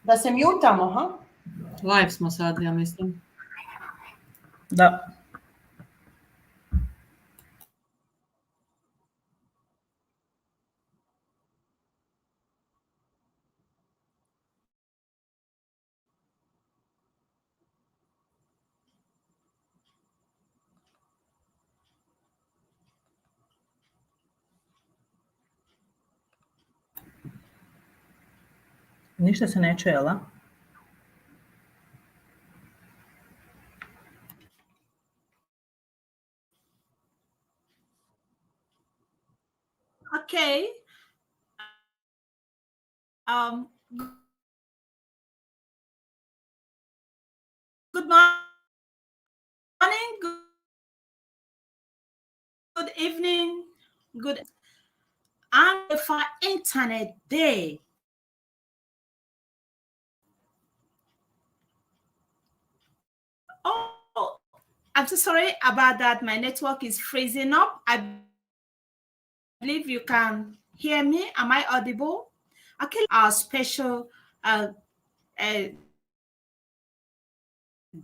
Da se mutamo, ha? Live smo sad, ja mislim. Da. Ništa se ne čuje, jel? Okay. Good morning, good evening, good. I'm for Internet Day. Oh, I'm so sorry about that. My network is freezing up. I believe you can hear me. Am I audible? Okay, our special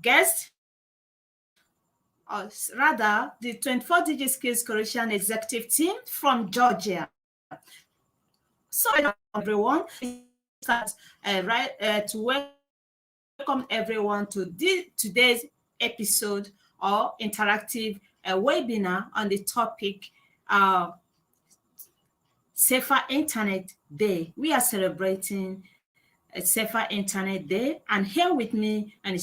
guest, or rather, the 24 Digi Skills Croatian executive team from Georgia. So, everyone, to welcome everyone to today's episode or interactive webinar on the topic Safer Internet Day. We are celebrating a Safer Internet Day, and here with me and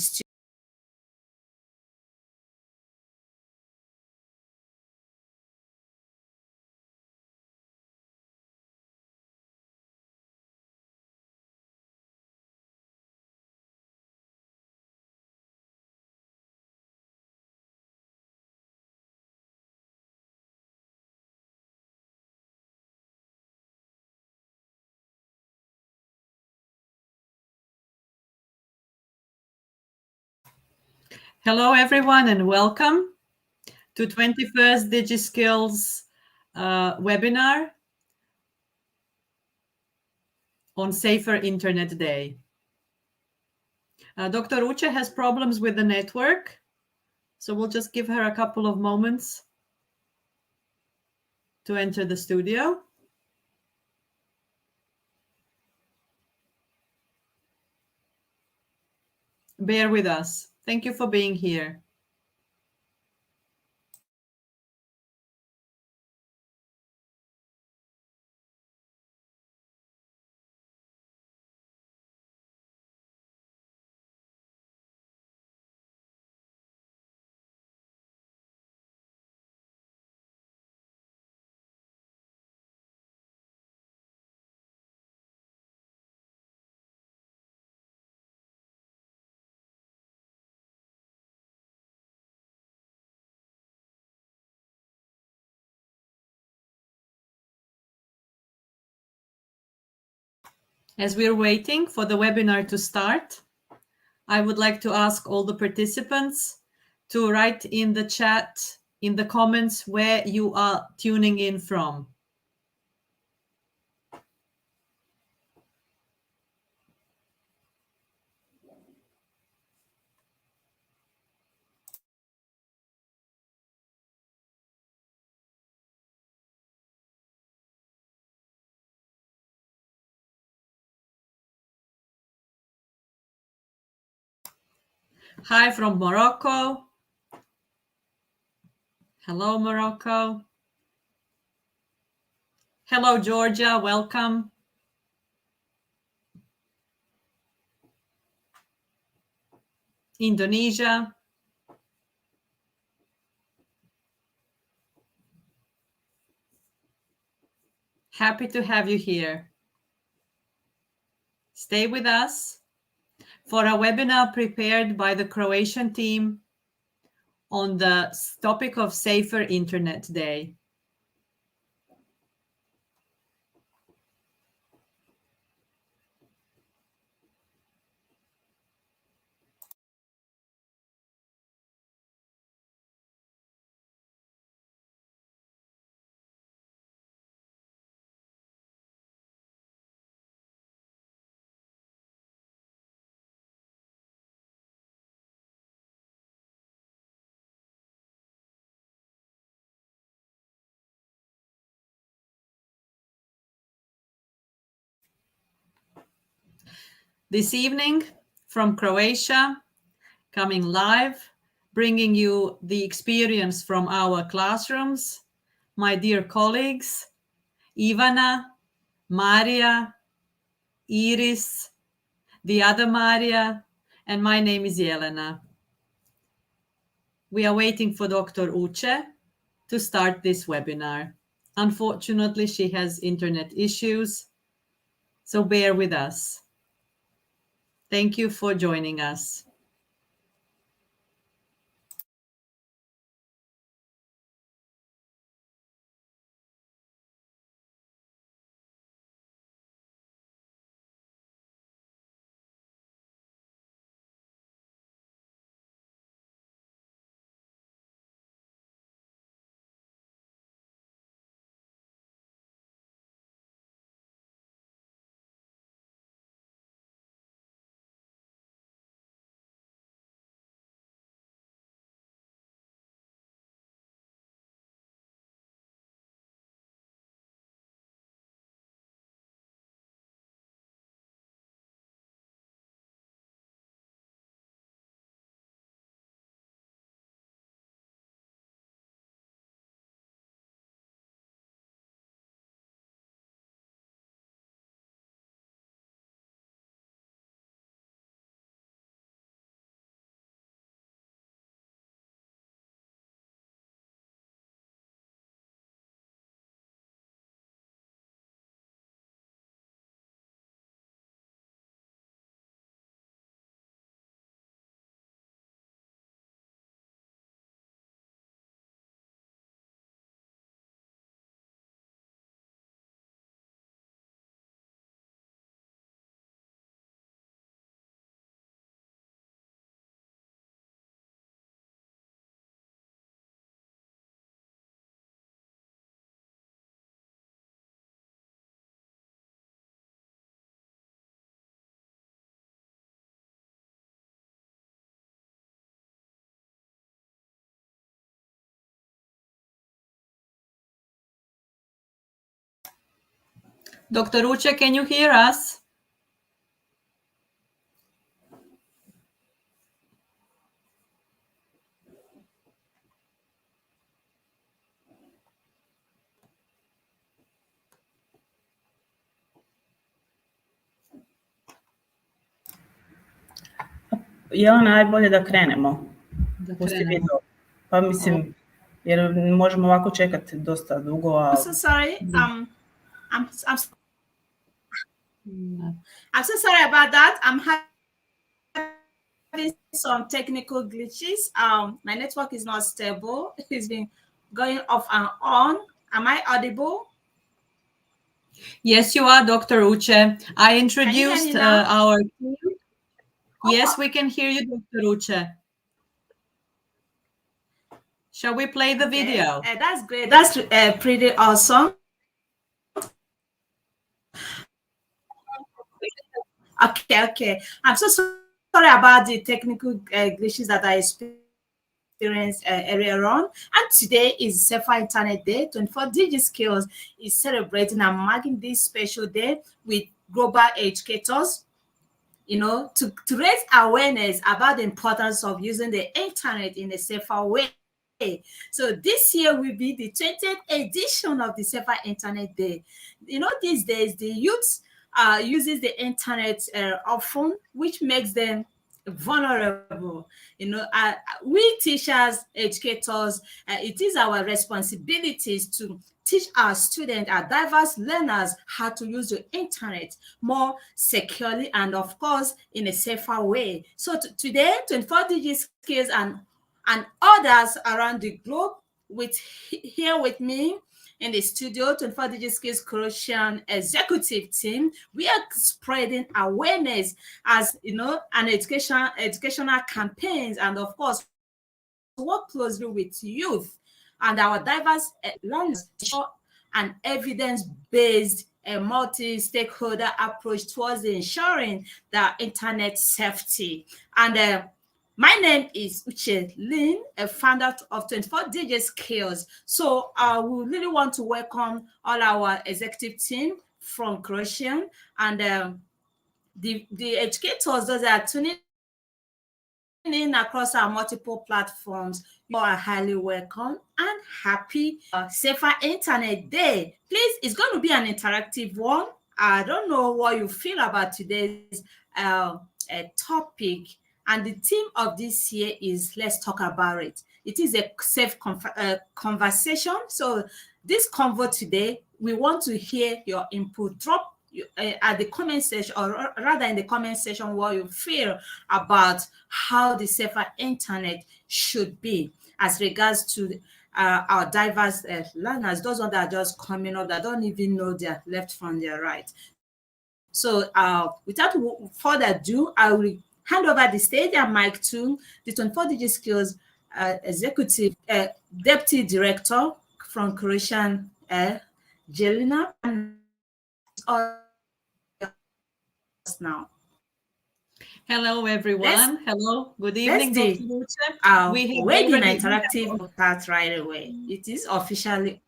Hello, everyone, and welcome to 21st DigiSkills webinar on Safer Internet Day. Dr. Uche has problems with the network, so we'll just give her a couple of moments to enter the studio. Bear with us. Thank you for being here. As we're waiting for the webinar to start, I would like to ask all the participants to write in the chat, in the comments, where you are tuning in from. Hi from Morocco. Hello, Morocco. Hello, Georgia. Welcome. Indonesia. Happy to have you here. Stay with us for a webinar prepared by the Croatian team on the topic of Safer Internet Day. This evening from Croatia, coming live, bringing you the experience from our classrooms, my dear colleagues, Ivana, Maria, Iris, the other Maria, and my name is Jelena. We are waiting for Dr. Uche to start this webinar. Unfortunately, she has internet issues, so bear with us. Thank you for joining us. Dr. Uche, can you hear us? Jelena, najbolje da krenemo. Da Pusti krenemo. video. Pa mislim, jer možemo ovako čekati dosta dugo. I'm so sorry. I'm so sorry about that. I'm having some technical glitches. My network is not stable. It's been going off and on. Am I audible? Yes, you are, Dr. Uche. I introduced our team. Yes, we can hear you, Dr. Uche. Shall we play the video? That's great. That's pretty awesome. Okay. I'm so sorry about the technical glitches that I experienced earlier on. And today is Safer Internet Day. 24 DigiSkills is celebrating and marking this special day with global educators, to raise awareness about the importance of using the internet in a safer way. So this year will be the 20th edition of the Safer Internet Day. These days the youth uses the internet often, which makes them vulnerable. We teachers, educators, it is our responsibilities to teach our students, our diverse learners, how to use the internet more securely and, of course, in a safer way. So today, 24 DigiSkills and others around the globe here with me in the studio, 24 DigiSkills Croatian executive team, we are spreading awareness as an educational campaigns, and of course work closely with youth and our diverse learners to show an evidence-based multi-stakeholder approach towards ensuring the internet safety. And my name is Uche Lin, a founder of 24 DigiSkills. So we really want to welcome all our executive team from Croatian, and the educators, those that are tuning in across our multiple platforms, you are highly welcome and happy Safer Internet Day. Please, it's going to be an interactive one. I don't know what you feel about today's topic, and the theme of this year is let's talk about it. It is a safe conversation. So this convo today, we want to hear your input. Drop at the comment section, or rather in the comment section, what you feel about how the safer internet should be as regards to our diverse learners, those ones that are just coming up that don't even know their left from their right. So without further ado, I will hand over the stage and mic to the 24 Digit Skills Executive Deputy Director from Croatian, Jelena. Now. Hello, everyone. Hello. Good evening, Dr. Uche. We have webinar interactive start right away. It is officially.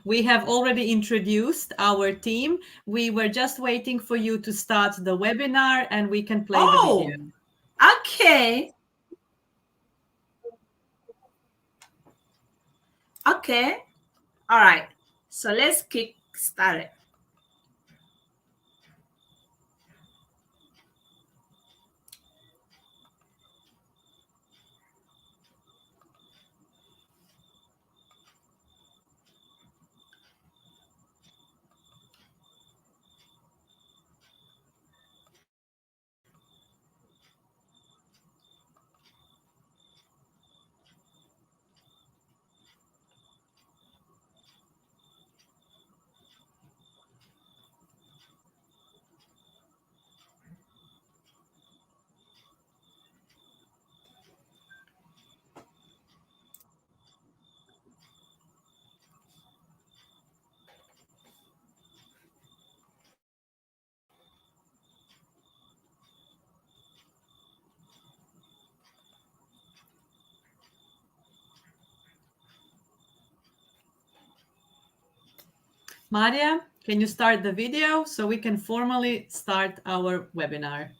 We have already introduced our team. We were just waiting for you to start the webinar and we can play the video. Okay. Okay. All right. So let's kick started. Maria, can you start the video so we can formally start our webinar?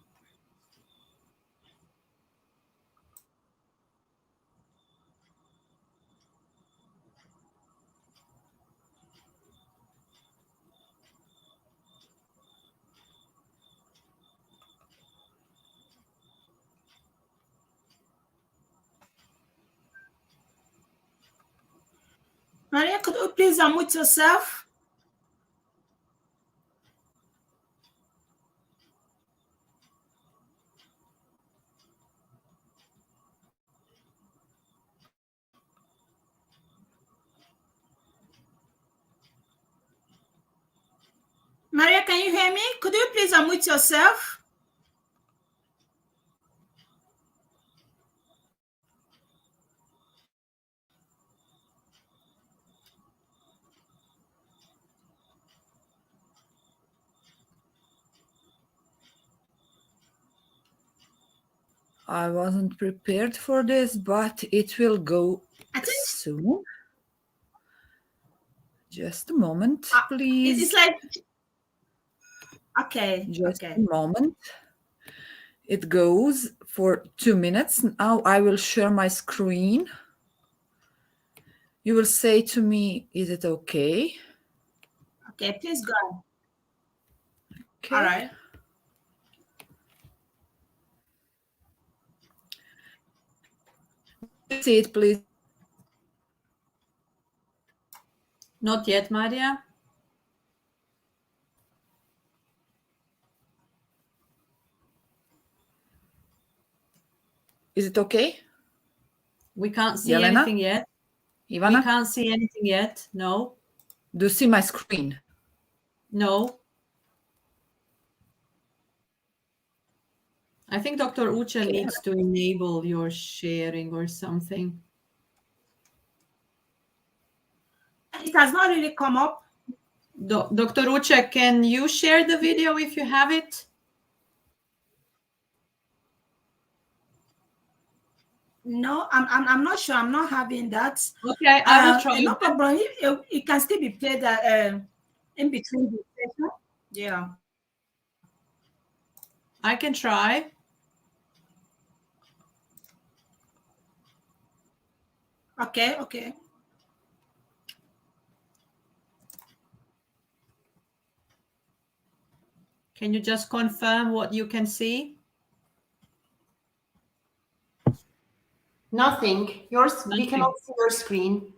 Maria, could you please unmute yourself? Maria, can you hear me? Could you please unmute yourself? I wasn't prepared for this, but it will go soon. Just a moment, please. It's like, okay. Just a moment. It goes for 2 minutes. Now I will share my screen. You will say to me, is it okay? Okay, please go. Okay. All right. See it, please. Not yet, Maria. Is it okay? We can't see Jelena? anything yet. Ivana? We can't see anything yet. No. Do you see my screen? No. I think Dr. Uche needs to enable your sharing or something. It has not really come up. Dr. Uche, can you share the video if you have it? No, I'm not sure. I'm not having that. Okay, I will try. No problem. It can still be played in between the session. Yeah. I can try. Okay, okay. Can you just confirm what you can see? Nothing. Yours, we Nothing. cannot see your screen.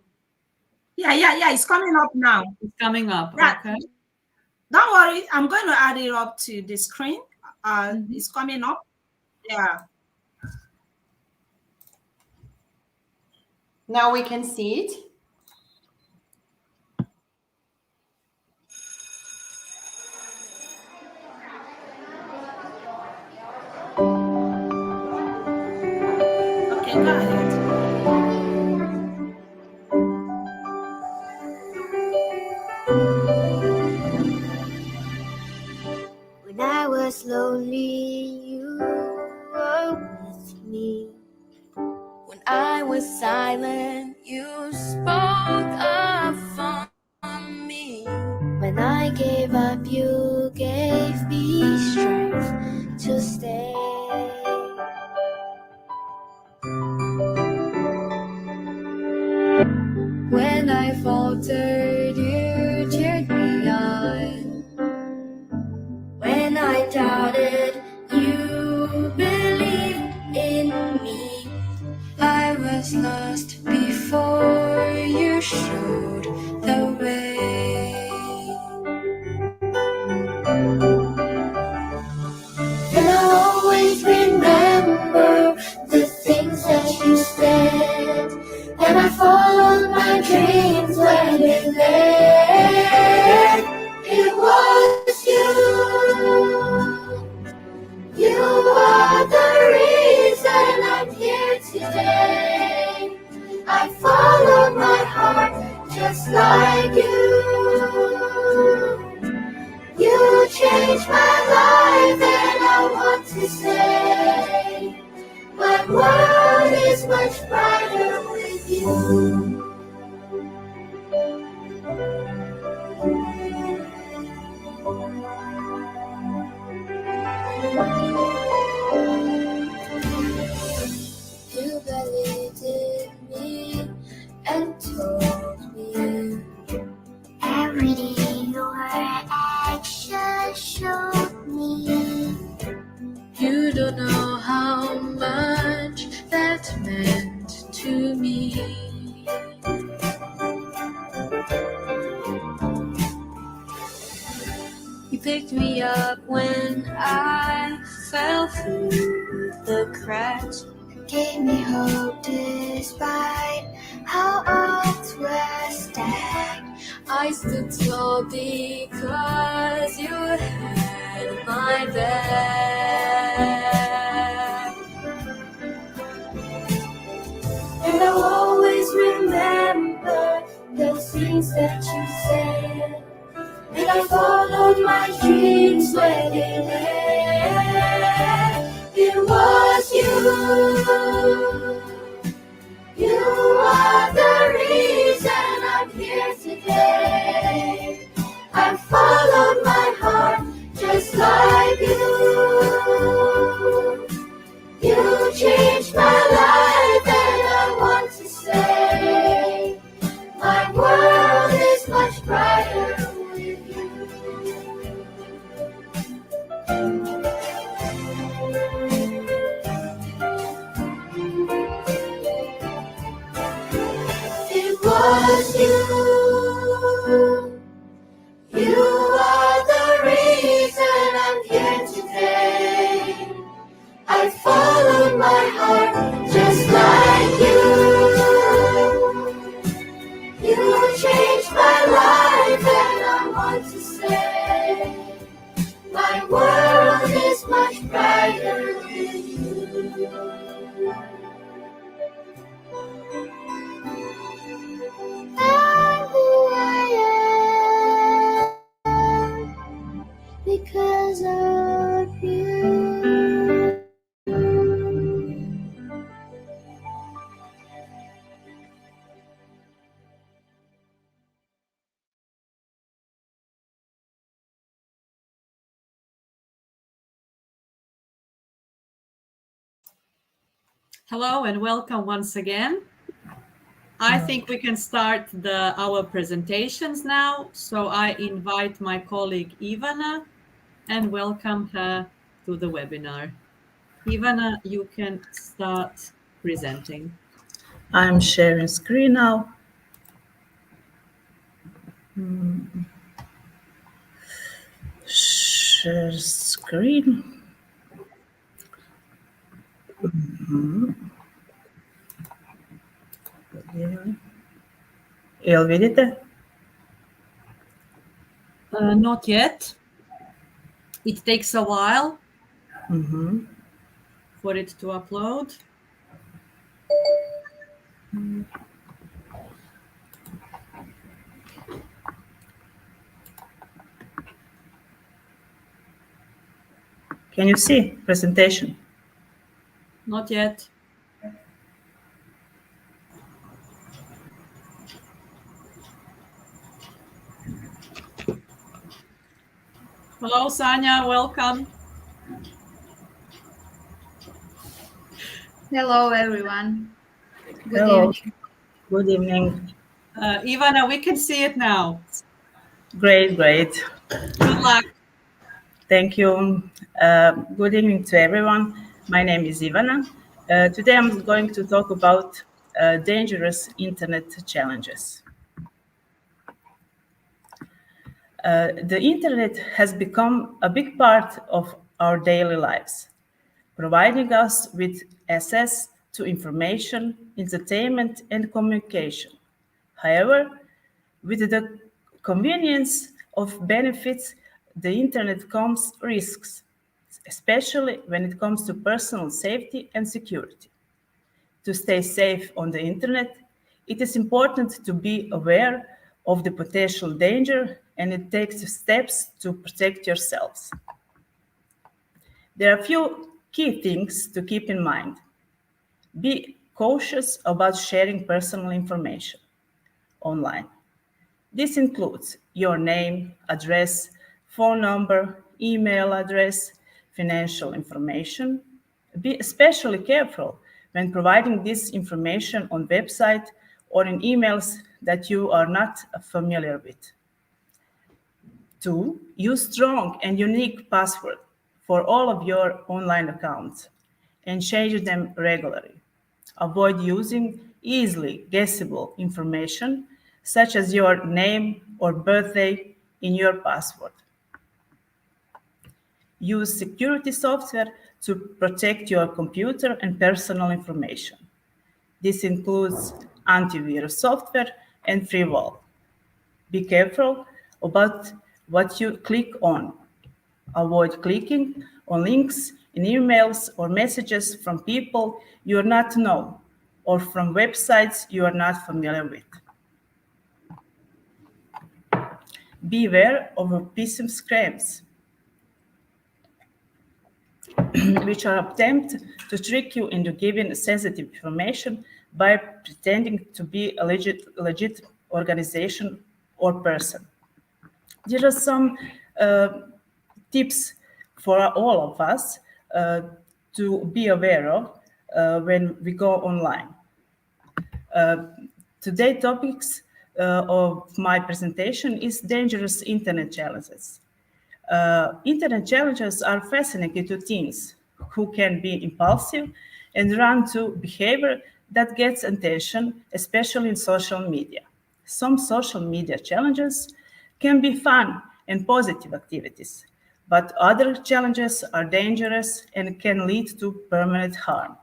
Yeah. It's coming up now. It's coming up. Yeah. Okay. Don't worry. I'm going to add it up to the screen. Mhm. It's coming up. Yeah. Now we can see it. Okay, go ahead. When I was lonely, you were with me. When I was silent, you spoke up for me. When I gave up, you gave me strength to stay. When I faltered, you cheered me on. When I doubted, you believed in me. I was lost before you showed the way. And I'll always remember the things that you said. And I followed my dreams when it led. It was you. You are the reason I'm here today. I followed my heart just like you. You changed my life and I want to say my world is much brighter with you. You believed in me and told me every day your actions showed me. You don't know how much that meant to me. You picked me up when I fell through the cracks. Gave me hope despite how odds were stacked. I stood tall because you had my back. And I'll always remember those things that you said. And I followed my dreams where they led. It was you. You are the reason I'm here today. I followed my heart just like you. You changed my life and I want to say my world is much brighter with you. It was you. You are the reason I'm here today. I followed my heart just like you. You changed my life and I want to say my world is much brighter with you. I'm who I am because of you. Hello and welcome once again. I think we can start our presentations now. So I invite my colleague Ivana and welcome her to the webinar. Ivana, you can start presenting. I'm sharing screen now. Share screen. Jel vidite? Not yet. It takes a while for it to upload. Can you see presentation? Not yet. Hello, Sanya, welcome. Hello, everyone. Good Hello. evening. Good evening. Ivana, we can see it now. Great. Good luck. Thank you. Good evening to everyone. My name is Ivana. Today I'm going to talk about dangerous internet challenges. The internet has become a big part of our daily lives, providing us with access to information, entertainment, and communication. However, with the convenience of benefits, the internet comes risks, especially when it comes to personal safety and security. To stay safe on the internet, it is important to be aware of the potential danger and it takes steps to protect yourselves. There are a few key things to keep in mind. Be cautious about sharing personal information online. This includes your name, address, phone number, email address, financial information. Be especially careful when providing this information on website or in emails that you are not familiar with. 2. Use strong and unique password for all of your online accounts and change them regularly. Avoid using easily guessable information such as your name or birthday in your password. Use security software to protect your computer and personal information. This includes antivirus software and firewall. Be careful about what you click on. Avoid clicking on links in emails or messages from people you are not know or from websites you are not familiar with. Beware of phishing scams, which are attempt to trick you into giving sensitive information by pretending to be a legit organization or person. There are some tips for all of us to be aware of when we go online. Today's topics of my presentation is dangerous internet challenges. Internet challenges are fascinating to teens who can be impulsive and run to behavior that gets attention, especially in social media. Some social media challenges can be fun and positive activities, but other challenges are dangerous and can lead to permanent harm.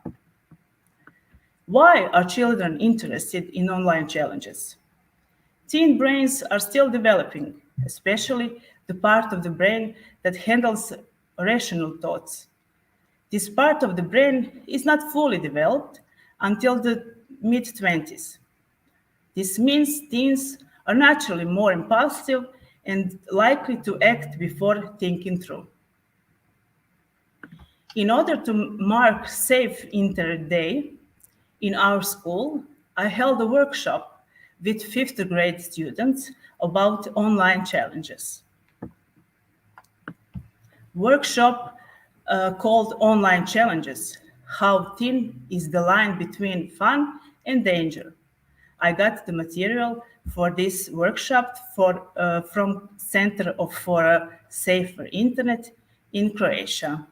Why are children interested in online challenges? Teen brains are still developing, especially the part of the brain that handles rational thoughts. This part of the brain is not fully developed until the mid-20s. This means teens are naturally more impulsive and likely to act before thinking through. In order to mark Safe Internet Day, in our school, I held a workshop with fifth grade students about online challenges. Workshop called Online Challenges, how thin is the line between fun and danger. I got the material for this workshop from Center for a Safer Internet in Croatia.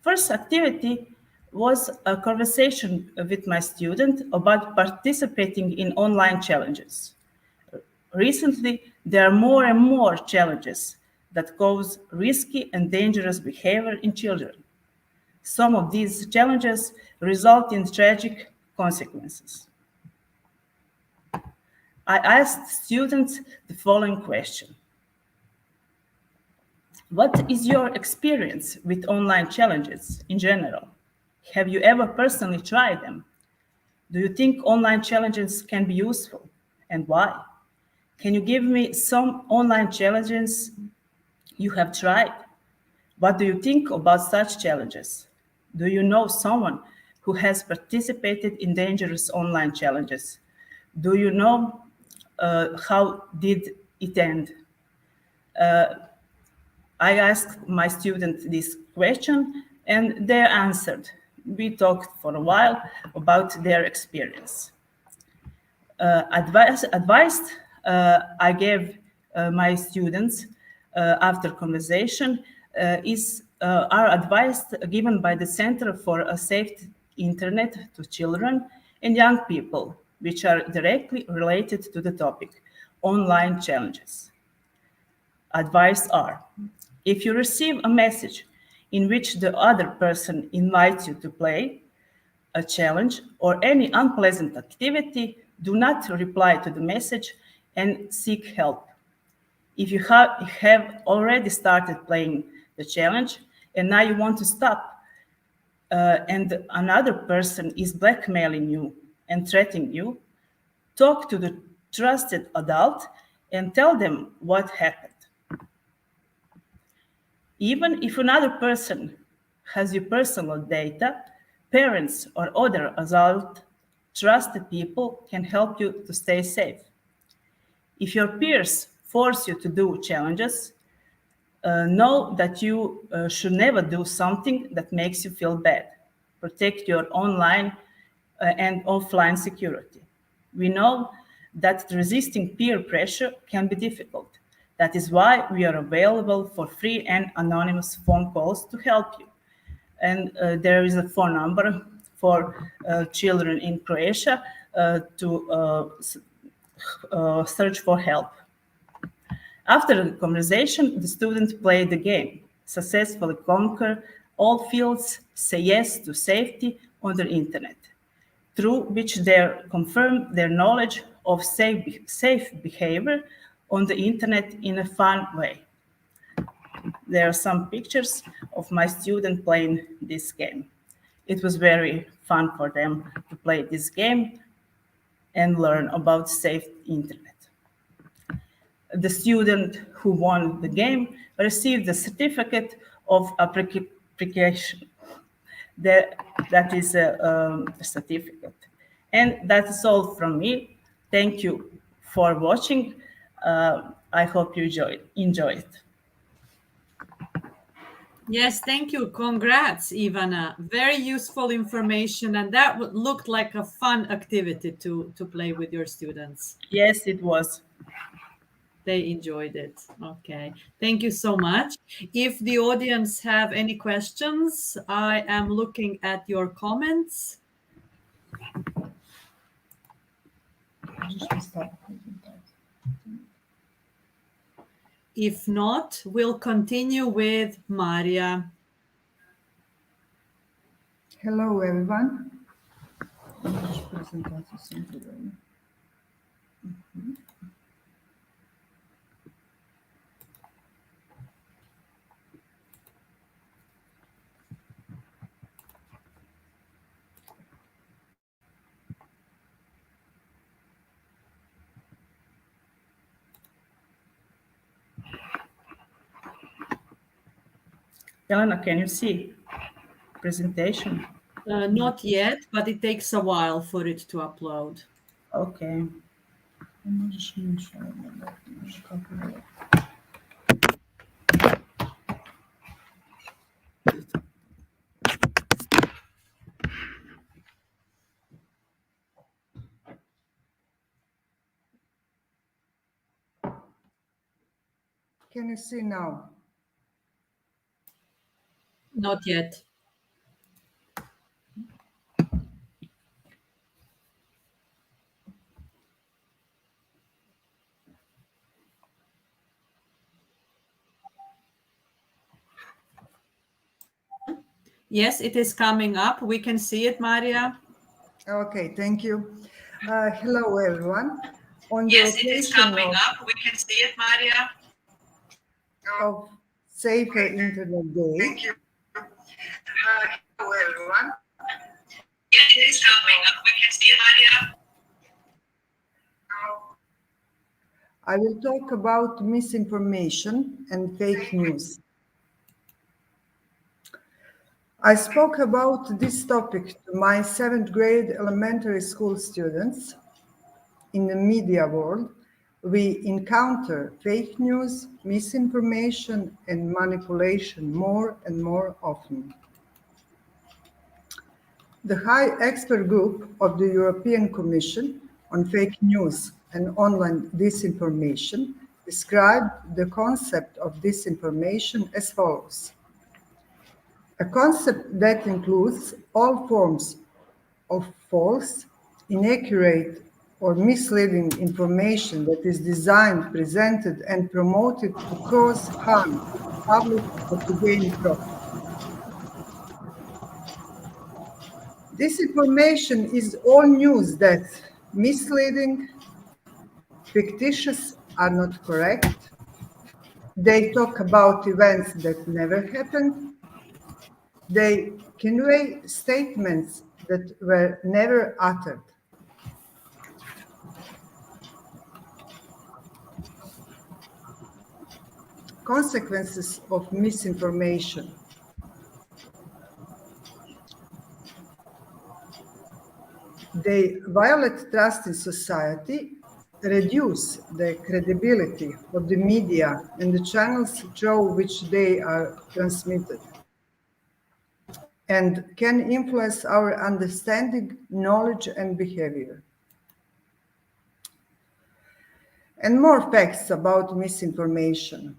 First activity was a conversation with my student about participating in online challenges. Recently, there are more and more challenges that cause risky and dangerous behavior in children. Some of these challenges result in tragic consequences. I asked students the following question. What is your experience with online challenges in general? Have you ever personally tried them? Do you think online challenges can be useful, and why? Can you give me some online challenges you have tried? What do you think about such challenges? Do you know someone who has participated in dangerous online challenges? Do you know how did it end? I asked my students this question and they answered. We talked for a while about their experience. Advice I gave my students after conversation are advice given by the Center for a Safe Internet to children and young people, which are directly related to the topic, online challenges. Advice are, if you receive a message in which the other person invites you to play a challenge or any unpleasant activity, do not reply to the message and seek help. If you have already started playing the challenge and now you want to stop, and another person is blackmailing you and threatening you, talk to the trusted adult and tell them what happened. Even if another person has your personal data, parents or other adult trusted people can help you to stay safe. If your peers force you to do challenges, know that you should never do something that makes you feel bad. Protect your online and offline security. We know that resisting peer pressure can be difficult. That is why we are available for free and anonymous phone calls to help you. And there is a phone number for children in Croatia to search for help. After the conversation, the student played the game, successfully conquer all fields, say yes to safety on the internet, through which they confirm their knowledge of safe behavior on the internet in a fun way. There are some pictures of my student playing this game. It was very fun for them to play this game and learn about safe internet. The student who won the game received a certificate of application. That is a certificate. And that is all from me. Thank you for watching. I hope you enjoy it. Yes, thank you. Congrats, Ivana. Very useful information, and that looked like a fun activity to play with your students. Yes, it was. They enjoyed it. Okay, thank you so much. If the audience have any questions, I am looking at your comments. If not, we'll continue with Maria. Hello, everyone. Elena, can you see presentation? Not yet, but it takes a while for it to upload. Okay. Can you see now? Not yet. Yes, it is coming up. We can see it, Maria. Okay, thank you. Hello, everyone. On the Yes, it is occasion coming up. We can see it, Maria. of Safer Internet Day, Thank you. Hello, everyone. Yes, it is coming up. We can see it, Maria. I will talk about misinformation and fake news. I spoke about this topic to my 7th grade elementary school students. In the media world, we encounter fake news, misinformation, and manipulation more and more often. The High Expert Group of the European Commission on Fake News and Online Disinformation described the concept of disinformation as follows: a concept that includes all forms of false, inaccurate, or misleading information that is designed, presented, and promoted to cause harm to the public or to gain profit. Disinformation is all news that's misleading, fictitious, are not correct. They talk about events that never happened. They convey statements that were never uttered. Consequences of misinformation. They violate trust in society, reduce the credibility of the media and the channels through which they are transmitted, and can influence our understanding, knowledge, and behavior. And more facts about misinformation.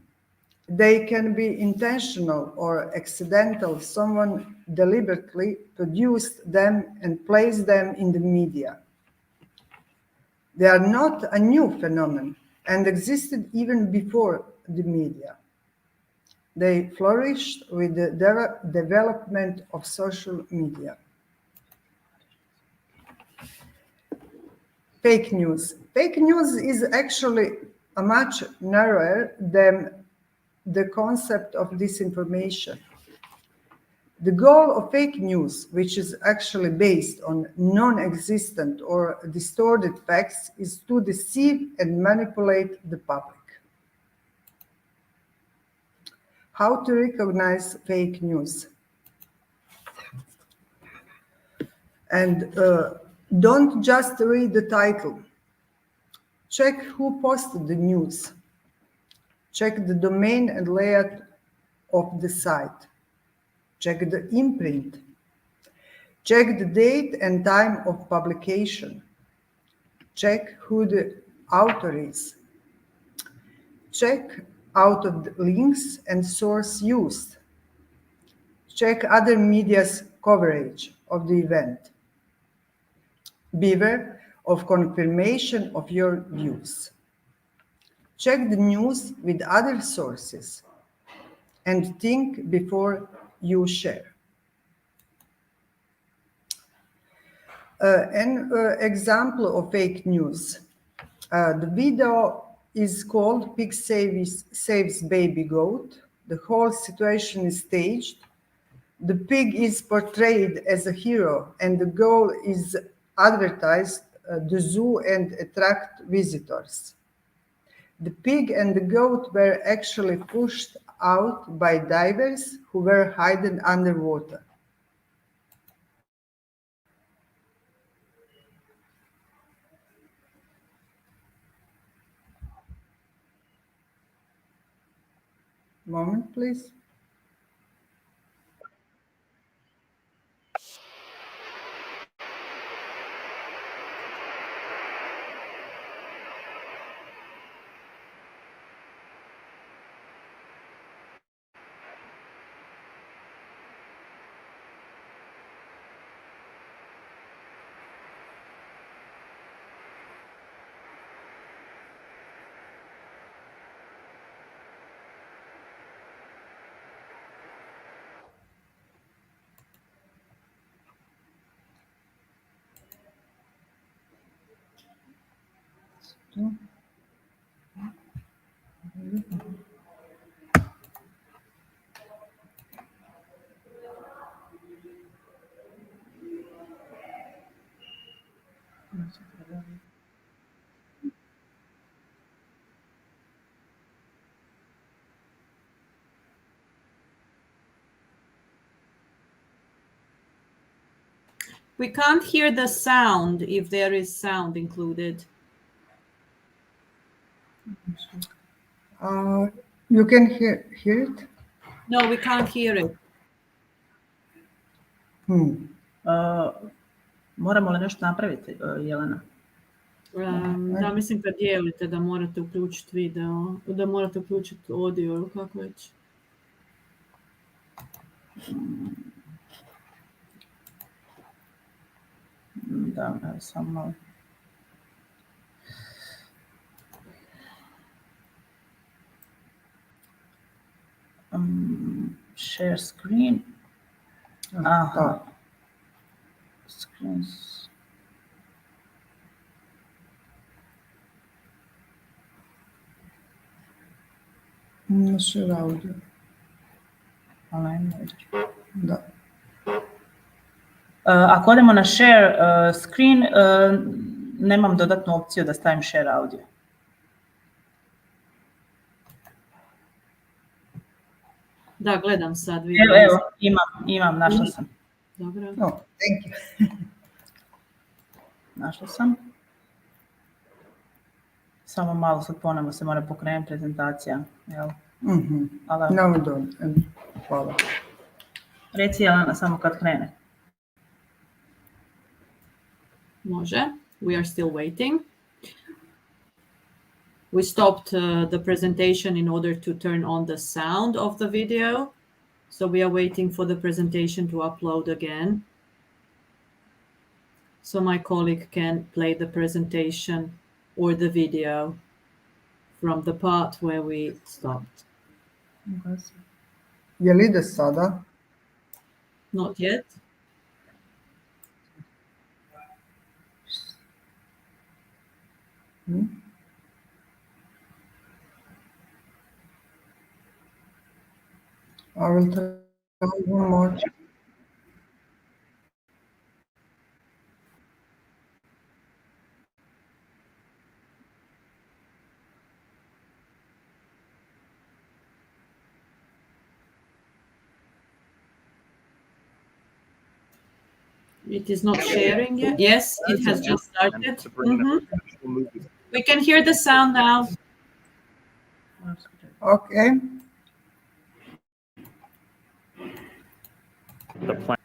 They can be intentional or accidental. Someone deliberately produced them and placed them in the media. They are not a new phenomenon and existed even before the media. They flourished with the development of social media. Fake news. Fake news is actually a much narrower than the concept of disinformation. The goal of fake news, which is actually based on non-existent or distorted facts, is to deceive and manipulate the public. How to recognize fake news? And don't just read the title. Check who posted the news. Check the domain and layout of the site. Check the imprint. Check the date and time of publication. Check who the author is. Check out of the links and source used. Check other media's coverage of the event. Beware of confirmation of your views. Check the news with other sources and think before you share. An example of fake news. The video is called Pig Saves Baby Goat. The whole situation is staged. The pig is portrayed as a hero, and the goal is advertised the zoo and attract visitors. The pig and the goat were actually pushed out by divers who were hidden underwater. Moment, please. We can't hear the sound if there is sound included. You can hear it? No, we can't hear it. Moramo li nešto napraviti, Jelena? Da, mislim kad dijelite da morate uključiti video, da morate uključiti audio ili kako već. Da, samo malo. Share screen. Aha. Screens. Share audio. Da. Ako odemo na share screen, nemam dodatnu opciju da stavim share audio. Da, gledam sad. Evo, imam, našla sam. Dobro. Oh, thank you. Našla sam. Samo malo sad ponovno se mora pokrenuti prezentacija. Jel? Now don't. Hvala. Reci Jelena samo kad krene. Može. We are still waiting. We stopped the presentation in order to turn on the sound of the video. So we are waiting for the presentation to upload again. So my colleague can play the presentation or the video from the part where we stopped. Je li ide sada? Not yet. I will try one more. It is not sharing yet. Yes, it has just started. We can hear the sound now. Okay. The plan.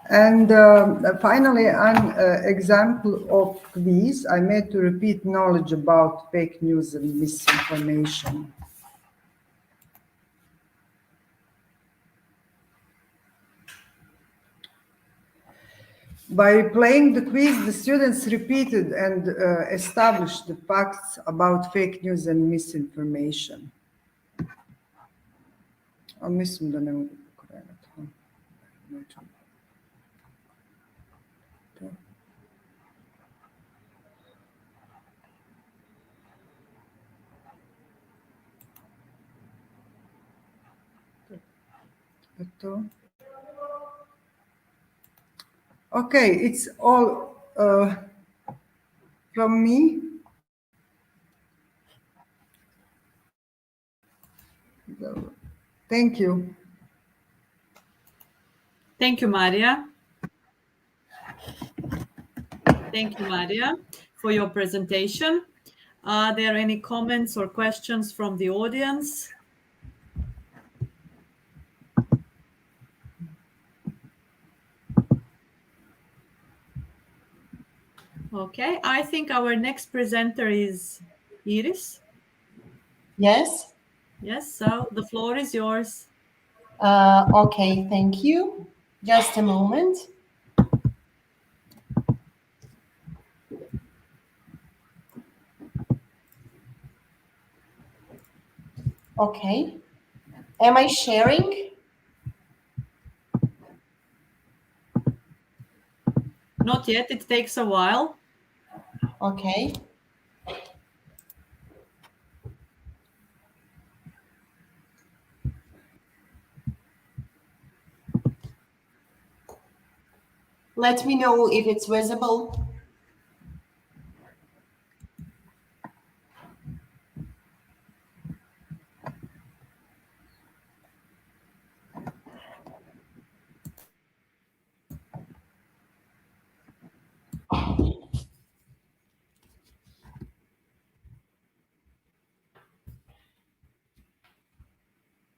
And finally, an example of quiz I made to repeat knowledge about fake news and misinformation. By playing the quiz, the students repeated and established the facts about fake news and misinformation. Mislim da ne mogu pokrenuti. Okay, it's all from me. Thank you. Thank you, Maria. Thank you, Maria, for your presentation. Are there any comments or questions from the audience? Okay, I think our next presenter is Iris. Yes. Yes, so the floor is yours. Okay, thank you. Just a moment. Okay. Am I sharing? Not yet. It takes a while. Okay. Let me know if it's visible.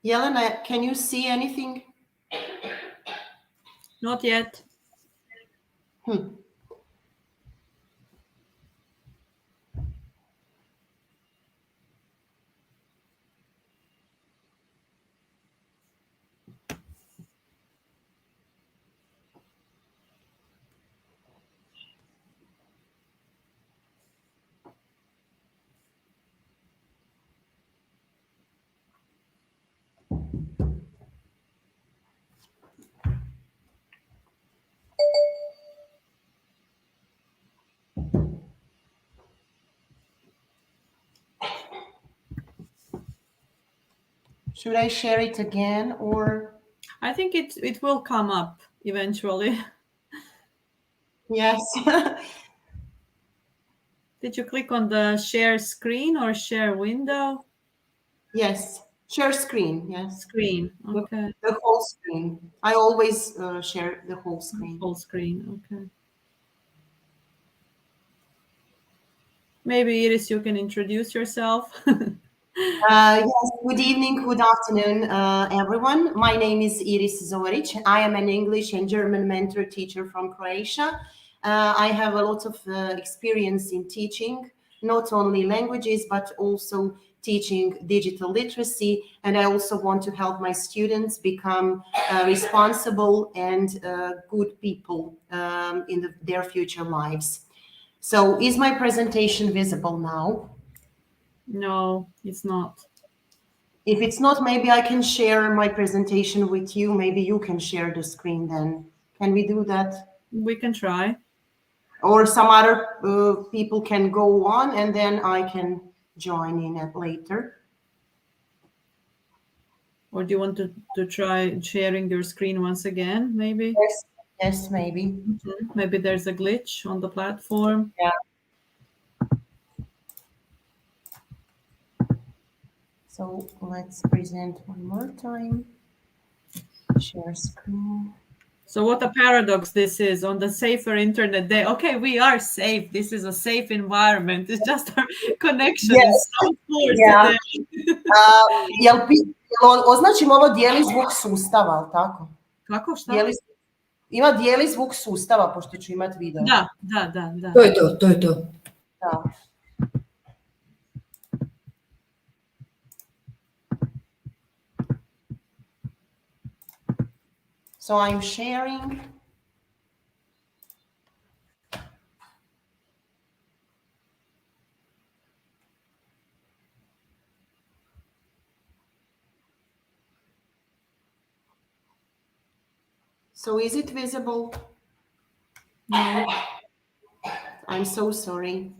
Yelena, can you see anything? Not yet. Should I share it again or? I think it will come up eventually. Yes. Did you click on the share screen or share window? Yes. Share screen. Yes. Screen. Okay. The whole screen. I always share the whole screen. Full screen. Okay. Maybe Iris, you can introduce yourself. Yes, good evening, good afternoon, everyone. My name is Iris Zoric. I am an English and German mentor teacher from Croatia. I have a lot of experience in teaching, not only languages, but also teaching digital literacy. And I also want to help my students become responsible and good people in their future lives. So is my presentation visible now? No, it's not. If it's not, maybe I can share my presentation with you. Maybe you can share the screen then. Can we do that? We can try. Or some other people can go on and then I can join in at later. Or do you want to try sharing your screen once again, maybe? Yes, yes, maybe. Mhm. Maybe there's a glitch on the platform. Yeah. So let's present one more time. Share screen. So what a paradox this is on the safer internet day. Okay, we are safe. This is a safe environment. It's just our connection Yes. is so poor Yeah. today. Jel označim ovo dijeli zvuk sustava, ali tako? Kako, šta? Ima dijeli zvuk sustava, pošto ću imati video. Da. To je to, to je to. Da. So I'm sharing. So is it visible? No. I'm so sorry.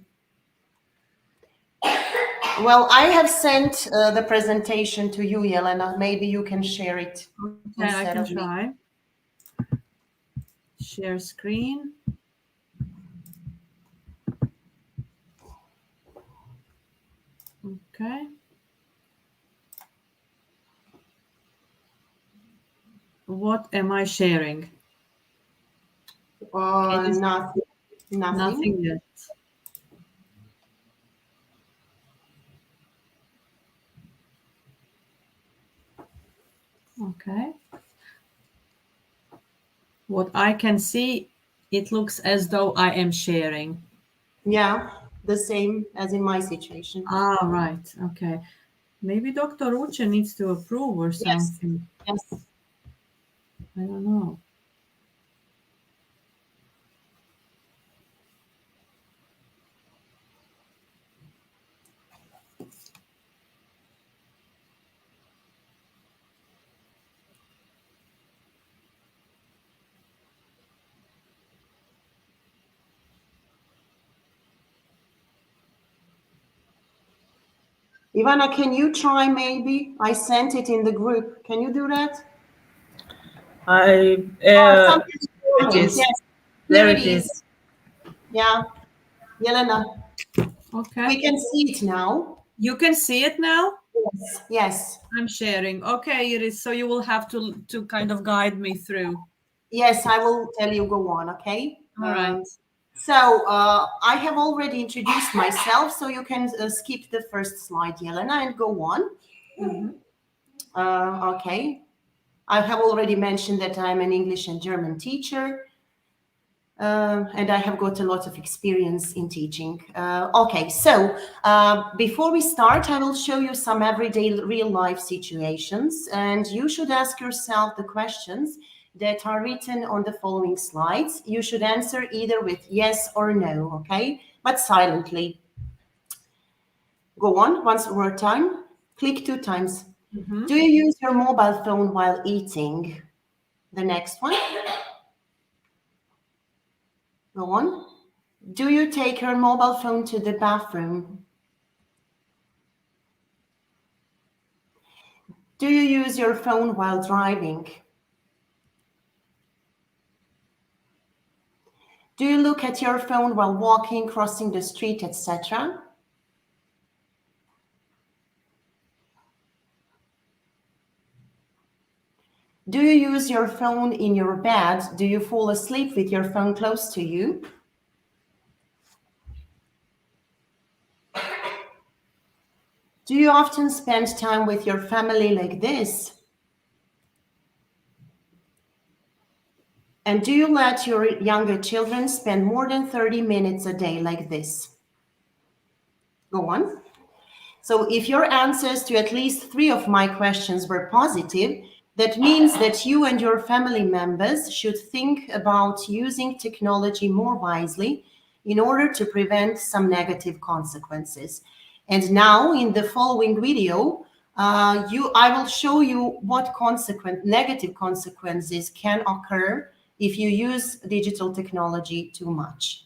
Well, I have sent the presentation to you, Jelena. Maybe you can share it Okay, I instead can of me. try. Share screen. Okay. What am I sharing? Nothing. Nothing yet. Okay. What I can see, it looks as though I am sharing. Yeah, the same as in my situation. Ah, right. Okay. Maybe Dr. Uche needs to approve or something. Yes. I don't know. Ivana, can you try maybe? I sent it in the group. Can you do that? There it is. Yes, There here it is. Yeah, Yelena, Okay. we can see it now. You can see it now? Yes, yes. I'm sharing. Okay, Iris, so you will have to kind of guide me through. Yes, I will tell you, go on, okay? All right. So I have already introduced myself, so you can skip the first slide, Yelena, and go on. Okay. I have already mentioned that I'm an English and German teacher, and I have got a lot of experience in teaching. Okay, so before we start, I will show you some everyday real life situations, and you should ask yourself the questions that are written on the following slides. You should answer either with yes or no, okay? But silently. Go on, once more time. Click 2 times. Do you use your mobile phone while eating? The next one. Go on. Do you take your mobile phone to the bathroom? Do you use your phone while driving? Do you look at your phone while walking, crossing the street, etc.? Do you use your phone in your bed? Do you fall asleep with your phone close to you? Do you often spend time with your family like this? And do you let your younger children spend more than 30 minutes a day like this? Go on. So if your answers to at least 3 of my questions were positive, that means that you and your family members should think about using technology more wisely in order to prevent some negative consequences. And now in the following video, I will show you what negative consequences can occur if you use digital technology too much.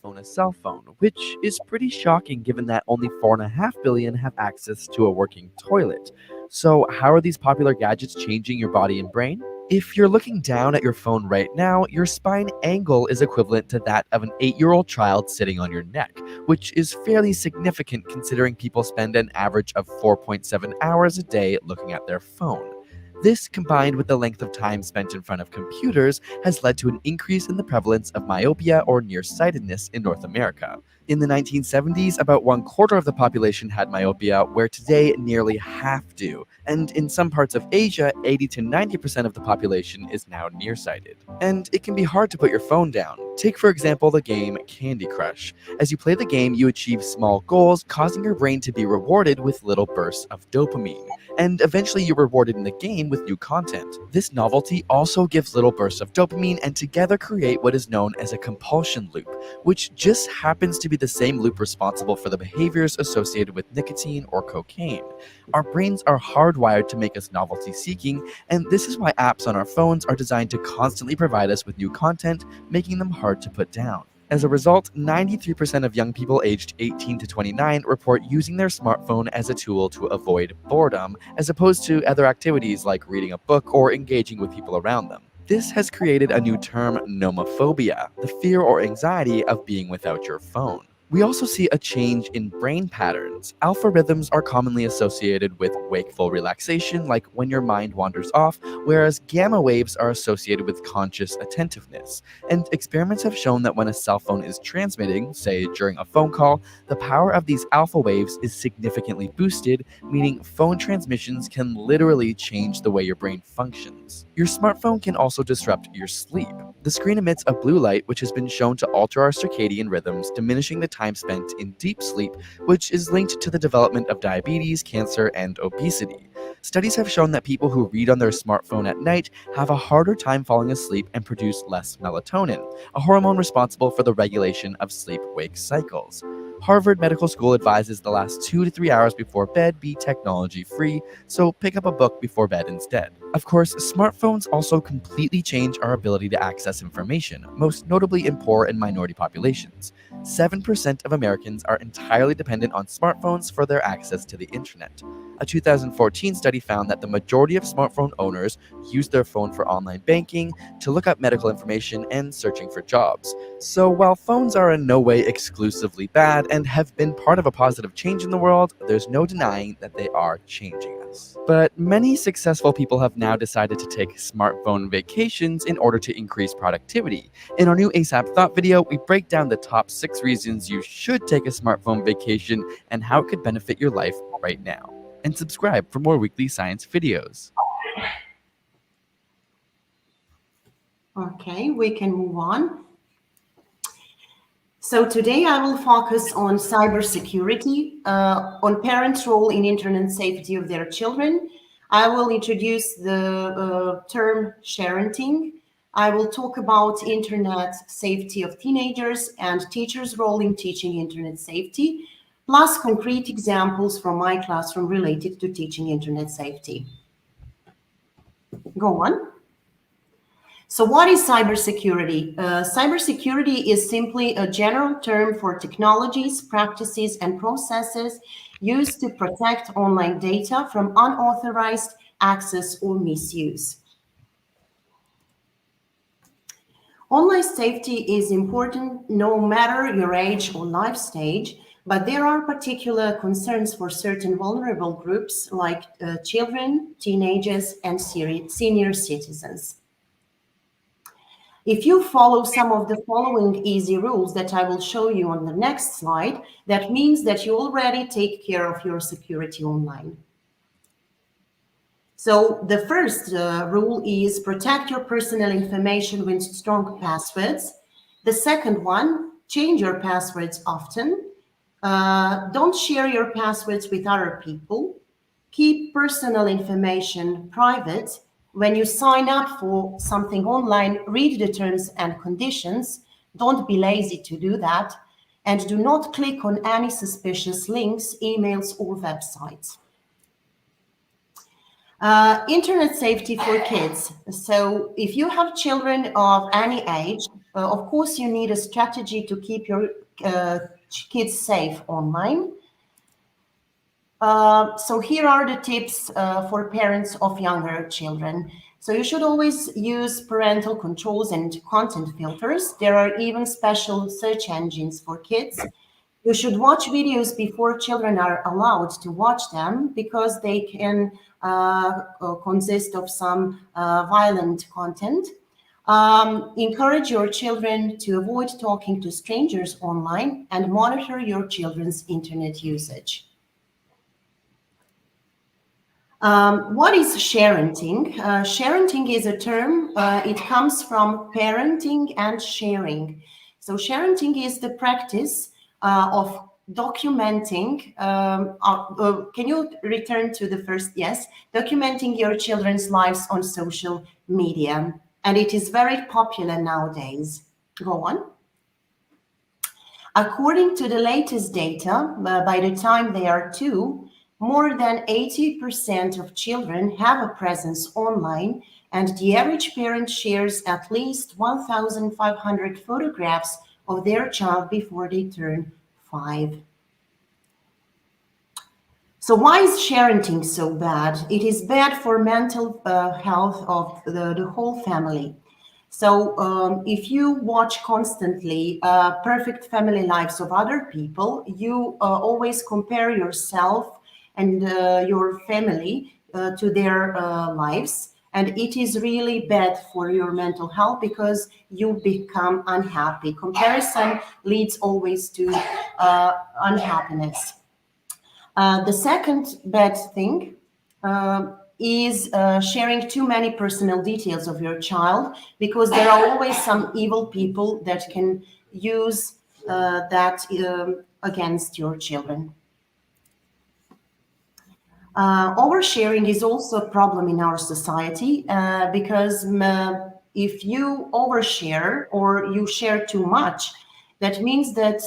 Own a cell phone, which is pretty shocking given that only 4.5 billion have access to a working toilet. So, how are these popular gadgets changing your body and brain? If you're looking down at your phone right now, your spine angle is equivalent to that of an 8-year-old child sitting on your neck, which is fairly significant considering people spend an average of 4.7 hours a day looking at their phone. This, combined with the length of time spent in front of computers, has led to an increase in the prevalence of myopia or nearsightedness in North America. In the 1970s, about 1/4 of the population had myopia, where today nearly half do. And in some parts of Asia, 80 to 90% of the population is now nearsighted. And it can be hard to put your phone down. Take, for example, the game Candy Crush. As you play the game, you achieve small goals, causing your brain to be rewarded with little bursts of dopamine. And eventually you're rewarded in the game with new content. This novelty also gives little bursts of dopamine and together create what is known as a compulsion loop, which just happens to be the same loop responsible for the behaviors associated with nicotine or cocaine. Our brains are hardwired to make us novelty seeking, and this is why apps on our phones are designed to constantly provide us with new content, making them hard to put down. As a result, 93% of young people aged 18 to 29 report using their smartphone as a tool to avoid boredom, as opposed to other activities like reading a book or engaging with people around them. This has created a new term, nomophobia, the fear or anxiety of being without your phone. We also see a change in brain patterns. Alpha rhythms are commonly associated with wakeful relaxation, like when your mind wanders off, whereas gamma waves are associated with conscious attentiveness. And experiments have shown that when a cell phone is transmitting, say during a phone call, the power of these alpha waves is significantly boosted, meaning phone transmissions can literally change the way your brain functions. Your smartphone can also disrupt your sleep. The screen emits a blue light which has been shown to alter our circadian rhythms, diminishing the time spent in deep sleep, which is linked to the development of diabetes, cancer, and obesity. Studies have shown that people who read on their smartphone at night have a harder time falling asleep and produce less melatonin, a hormone responsible for the regulation of sleep-wake cycles. Harvard Medical School advises the last 2 to 3 hours before bed be technology free, so pick up a book before bed instead. Of course, smartphones also completely change our ability to access information, most notably in poor and minority populations. 7% of Americans are entirely dependent on smartphones for their access to the internet. A 2014 study found that the majority of smartphone owners use their phone for online banking, to look up medical information, and searching for jobs. So while phones are in no way exclusively bad and have been part of a positive change in the world, there's no denying that they are changing us. But many successful people have now decided to take smartphone vacations in order to increase productivity. In our new ASAP Thought video, we break down the top 6 reasons you should take a smartphone vacation and how it could benefit your life right now. And subscribe for more weekly science videos. Okay, we can move on. So today I will focus on cybersecurity, on parents' role in internet safety of their children. I will introduce the term sharenting. I will talk about internet safety of teenagers and teachers' role in teaching internet safety, plus concrete examples from my classroom related to teaching internet safety. Go on. So what is cybersecurity? Cybersecurity is simply a general term for technologies, practices, and processes used to protect online data from unauthorized access or misuse. Online safety is important no matter your age or life stage, but there are particular concerns for certain vulnerable groups like children, teenagers, and senior citizens. If you follow some of the following easy rules that I will show you on the next slide, that means that you already take care of your security online. So the first rule is protect your personal information with strong passwords. The second one, change your passwords often. Don't share your passwords with other people. Keep personal information private. When you sign up for something online, read the terms and conditions. Don't be lazy to do that. And do not click on any suspicious links, emails, or websites. Internet safety for kids. So if you have children of any age, of course you need a strategy to keep your kids safe online. So here are the tips for parents of younger children. So you should always use parental controls and content filters. There are even special search engines for kids. You should watch videos before children are allowed to watch them because they can consist of some violent content. Encourage your children to avoid talking to strangers online and monitor your children's internet usage. What is sharenting? Sharenting is a term, it comes from parenting and sharing. So sharenting is the practice of documenting, can you return to the first? Yes, documenting your children's lives on social media. And it is very popular nowadays. Go on. According to the latest data, by the time they are 2, more than 80% of children have a presence online, and the average parent shares at least 1,500 photographs of their child before they turn 5. So why is sharenting so bad? It is bad for mental health of the whole family. So if you watch constantly perfect family lives of other people, you always compare yourself and your family to their lives. And it is really bad for your mental health because you become unhappy. Comparison leads always to unhappiness. The second bad thing is sharing too many personal details of your child, because there are always some evil people that can use that against your children. Oversharing is also a problem in our society because if you overshare or you share too much, That means that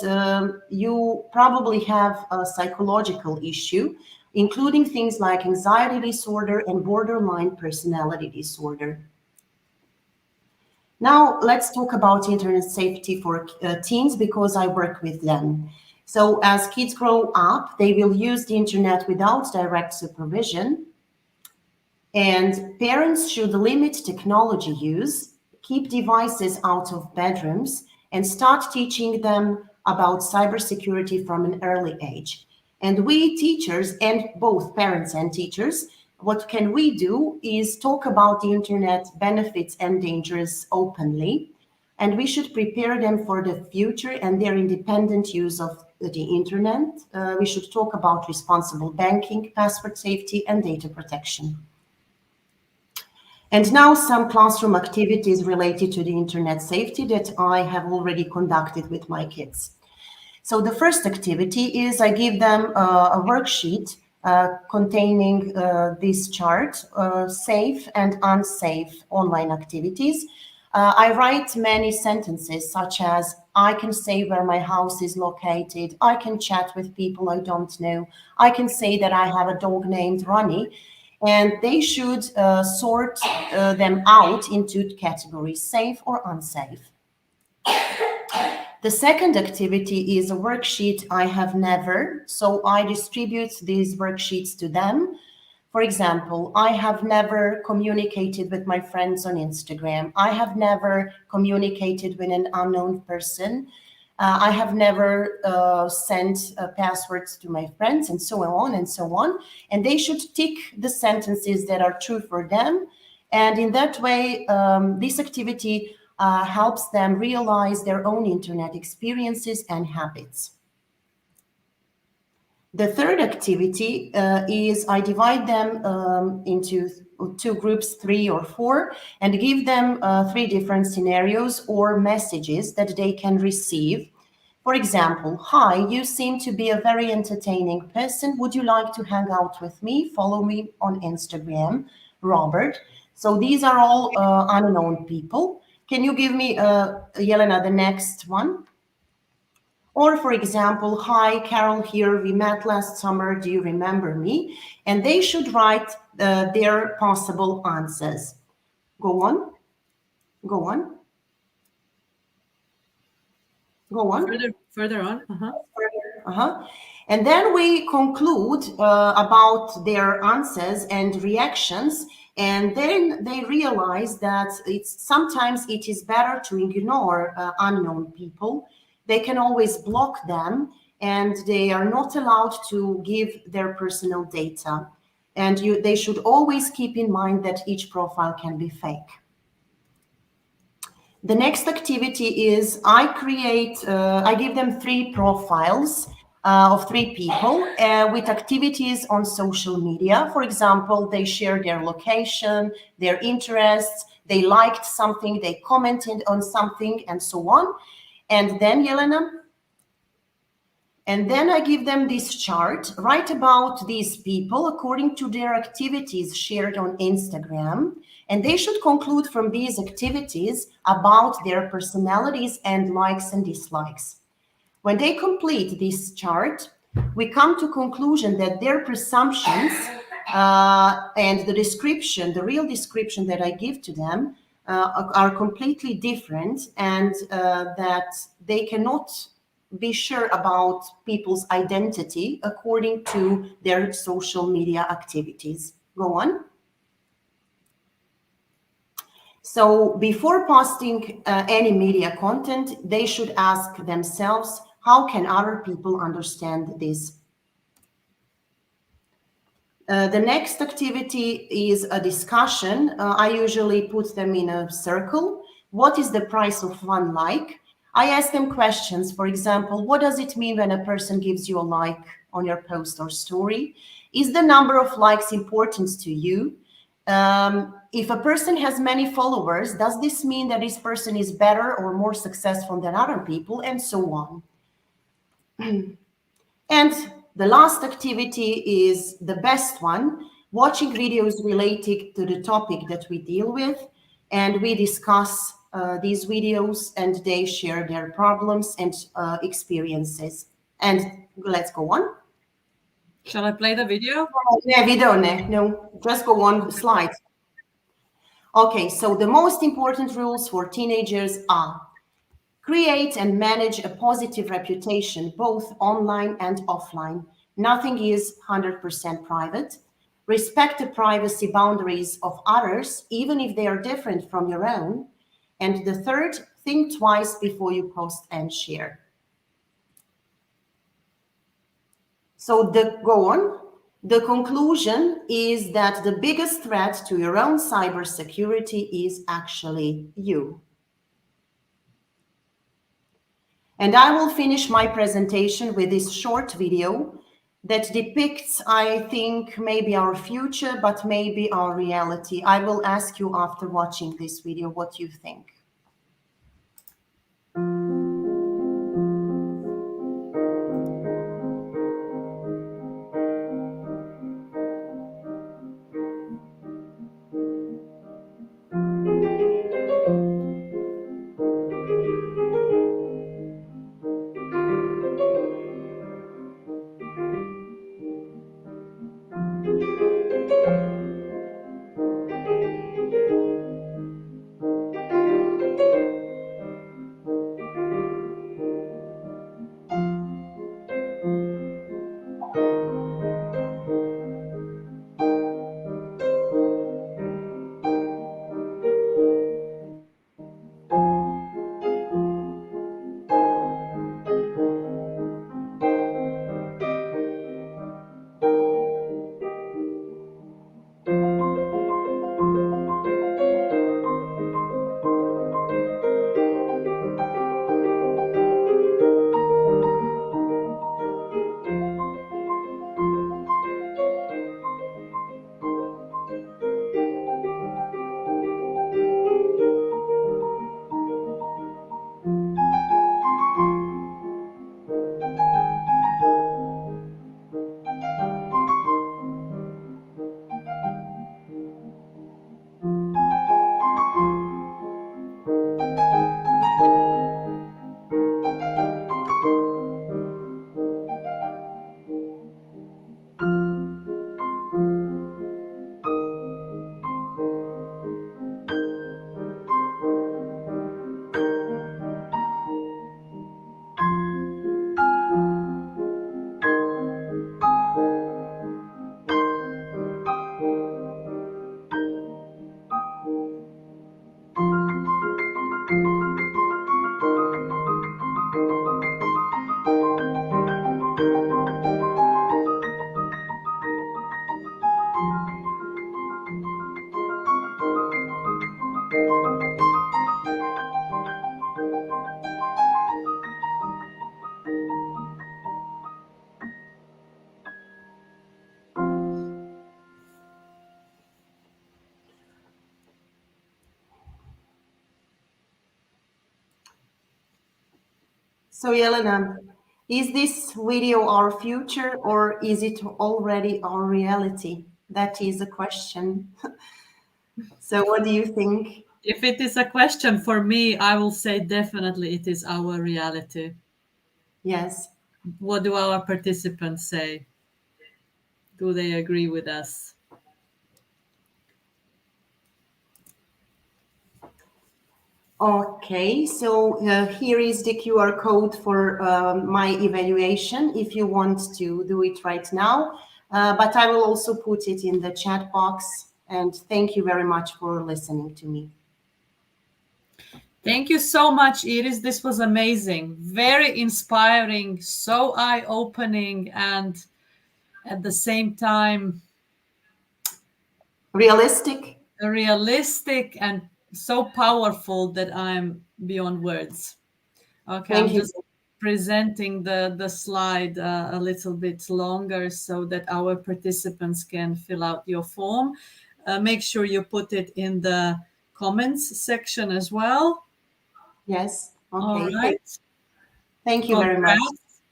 you probably have a psychological issue, including things like anxiety disorder and borderline personality disorder. Now, let's talk about internet safety for teens, because I work with them. So as kids grow up, they will use the internet without direct supervision. And parents should limit technology use, keep devices out of bedrooms, and start teaching them about cybersecurity from an early age. And we teachers, and both parents and teachers, what can we do is talk about the internet benefits and dangers openly. And we should prepare them for the future and their independent use of the internet. We should talk about responsible banking, password safety, and data protection. And now some classroom activities related to the internet safety that I have already conducted with my kids. So the first activity is I give them a worksheet containing this chart, safe and unsafe online activities. I write many sentences such as, I can say where my house is located, I can chat with people I don't know, I can say that I have a dog named Ronnie, and they should sort them out into categories, safe or unsafe. The second activity is a worksheet I have never, so I distribute these worksheets to them. For example, I have never communicated with my friends on Instagram. I have never communicated with an unknown person. I have never sent passwords to my friends, and so on and so on. And they should tick the sentences that are true for them. And in that way, this activity helps them realize their own internet experiences and habits. The third activity is I divide them into two groups, 3 or 4, and give them 3 different scenarios or messages that they can receive. For example, hi, you seem to be a very entertaining person. Would you like to hang out with me? Follow me on Instagram, Robert. So these are all unknown people. Can you give me, Yelena, the next one? Or for example, hi, Carol here, we met last summer, do you remember me? And they should write their possible answers. Go on, go on. Go on. Further on. And then we conclude about their answers and reactions. And then they realize that sometimes it is better to ignore unknown people. They can always block them, and they are not allowed to give their personal data. And they should always keep in mind that each profile can be fake. The next activity is I give them 3 profiles of 3 people with activities on social media. For example, they share their location, their interests, they liked something, they commented on something, and so on. And then, Yelena, and then I give them this chart, write about these people according to their activities shared on Instagram. And they should conclude from these activities about their personalities and likes and dislikes. When they complete this chart, we come to conclusion that their presumptions and the description, the real description that I give to them are completely different, and that they cannot be sure about people's identity according to their social media activities. Go on. So before posting any media content, they should ask themselves, how can other people understand this? The next activity is a discussion. I usually put them in a circle. What is the price of one like? I ask them questions. For example, what does it mean when a person gives you a like on your post or story? Is the number of likes important to you? If a person has many followers, does this mean that this person is better or more successful than other people? And so on. And the last activity is the best one, watching videos related to the topic that we deal with, and we discuss these videos, and they share their problems and experiences. And let's go on. Shall I play the video? Yeah, video, no, just go on the slides. Okay, so the most important rules for teenagers are: create and manage a positive reputation, both online and offline. Nothing is 100% private. Respect the privacy boundaries of others, even if they are different from your own. And the third, think twice before you post and share. So go on. The conclusion is that the biggest threat to your own cybersecurity is actually you. And I will finish my presentation with this short video that depicts, I think, maybe our future, but maybe our reality. I will ask you after watching this video what you think. So Jelena, is this video our future or is it already our reality? That is a question. So what do you think? If it is a question for me, I will say definitely it is our reality. Yes. What do our participants say? Do they agree with us? Okay, so here is the QR code for my evaluation if you want to do it right now. But I will also put it in the chat box. And thank you very much for listening to me. Thank you so much, Iris. This was amazing. Very inspiring, so eye-opening, and at the same time realistic and so powerful that I'm beyond words. Okay, Thank I'm you. just presenting the slide a little bit longer so that our participants can fill out your form. Make sure you put it in the comments section as well. Yes. Okay. All right. Thank you very much.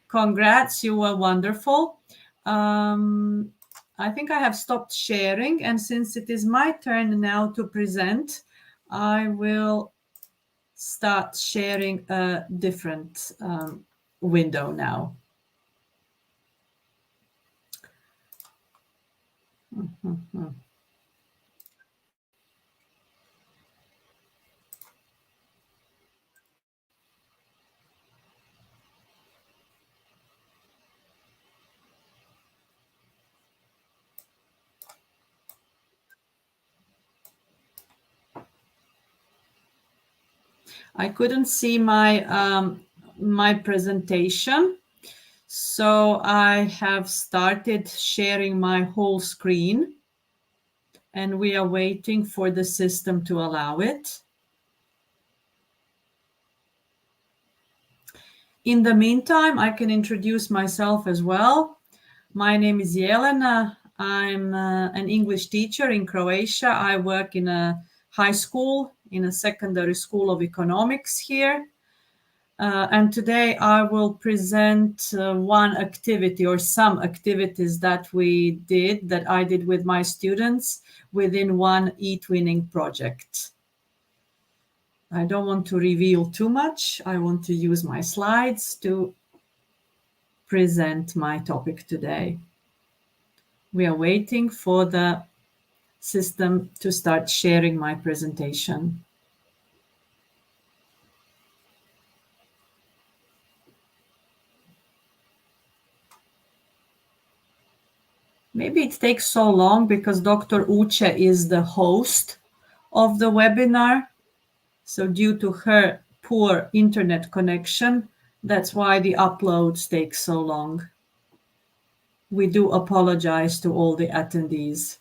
Congrats. You were wonderful. I think I have stopped sharing, and since it is my turn now to present, I will start sharing a different window now. I couldn't see my my presentation, so I have started sharing my whole screen, and we are waiting for the system to allow it. In the meantime, I can introduce myself as well. My name is Jelena. I'm an English teacher in Croatia. I work in a high school, in a secondary school of economics here. And today I will present one activity or some activities that we did, that I did with my students within one eTwinning project. I don't want to reveal too much. I want to use my slides to present my topic today. We are waiting for the system to start sharing my presentation. Maybe it takes so long because Dr. Uche is the host of the webinar. So due to her poor internet connection, that's why the uploads take so long. We do apologize to all the attendees.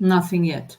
Nothing yet.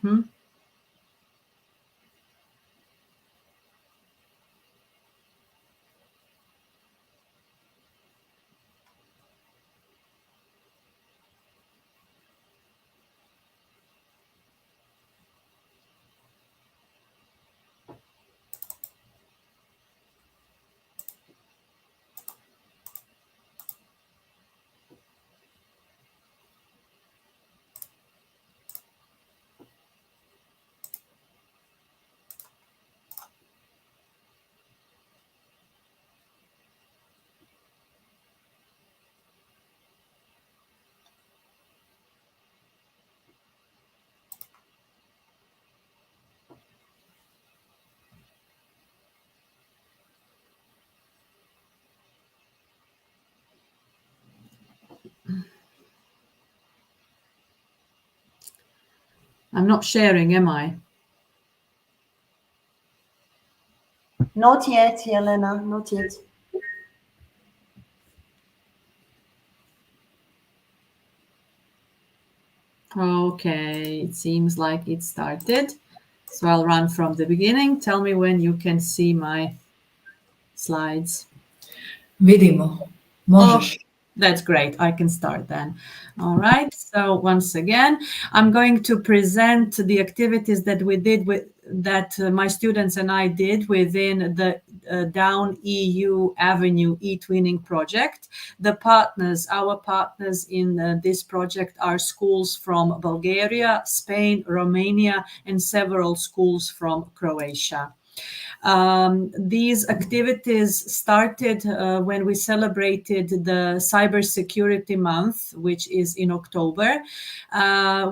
I'm not sharing, am I? Not yet, Jelena, not yet. Okay, it seems like it started. So I'll run from the beginning. Tell me when you can see my slides. Vidimo. Možeš. That's great. I can start then. All right. So once again, I'm going to present the activities that we did with my students and I did within the Down EU Avenue eTwinning project. The partners, our partners in this project are schools from Bulgaria, Spain, Romania, and several schools from Croatia. These activities started when we celebrated the Cybersecurity Month, which is in October.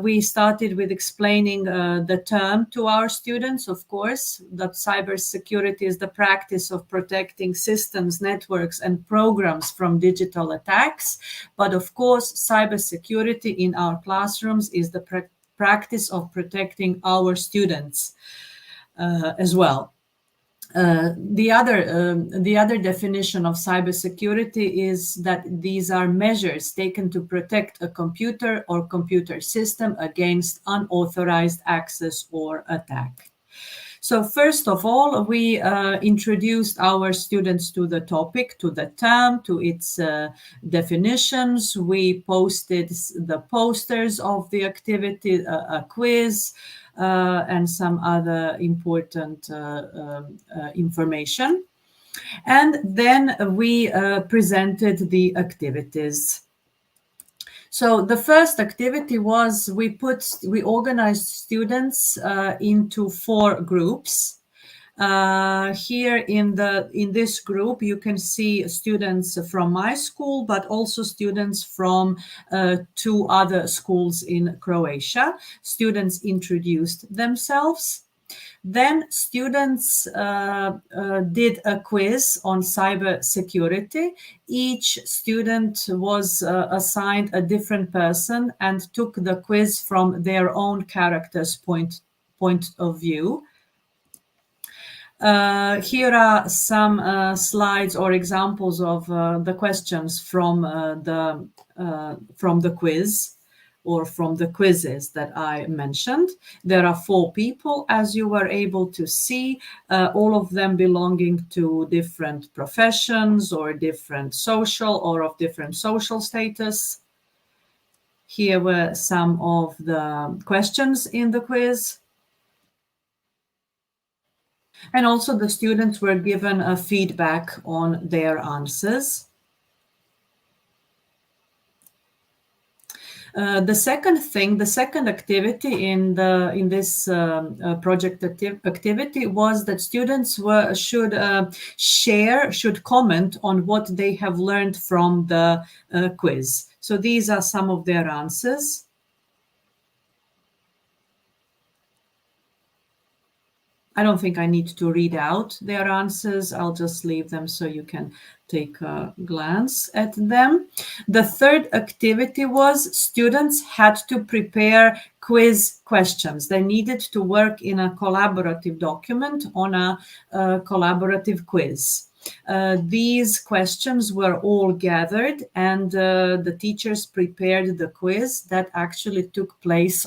We started with explaining the term to our students, of course, that cybersecurity is the practice of protecting systems, networks, and programs from digital attacks. But of course, cybersecurity in our classrooms is the practice of protecting our students as well. The other definition of cybersecurity is that these are measures taken to protect a computer or computer system against unauthorized access or attack. So first of all, we introduced our students to the topic, to the term, to its definitions. We posted the posters of the activity, a quiz, and some other important information. And then we presented the activities. So the first activity was we organized students into 4 groups. Here in this group, you can see students from my school, but also students from 2 other schools in Croatia. Students introduced themselves. Then students did a quiz on cyber security. Each student was assigned a different person and took the quiz from their own character's point of view. Here are some slides or examples of the questions from the quiz or from the quizzes that I mentioned. There are 4 people, as you were able to see, all of them belonging to different professions or different social status. Here were some of the questions in the quiz. And also the students were given a feedback on their answers. The second activity in this project activity was that students should comment on what they have learned from the quiz. So these are some of their answers. I don't think I need to read out their answers. I'll just leave them so you can take a glance at them. The third activity was students had to prepare quiz questions. They needed to work in a collaborative document on a collaborative quiz. These questions were all gathered, and the teachers prepared the quiz that actually took place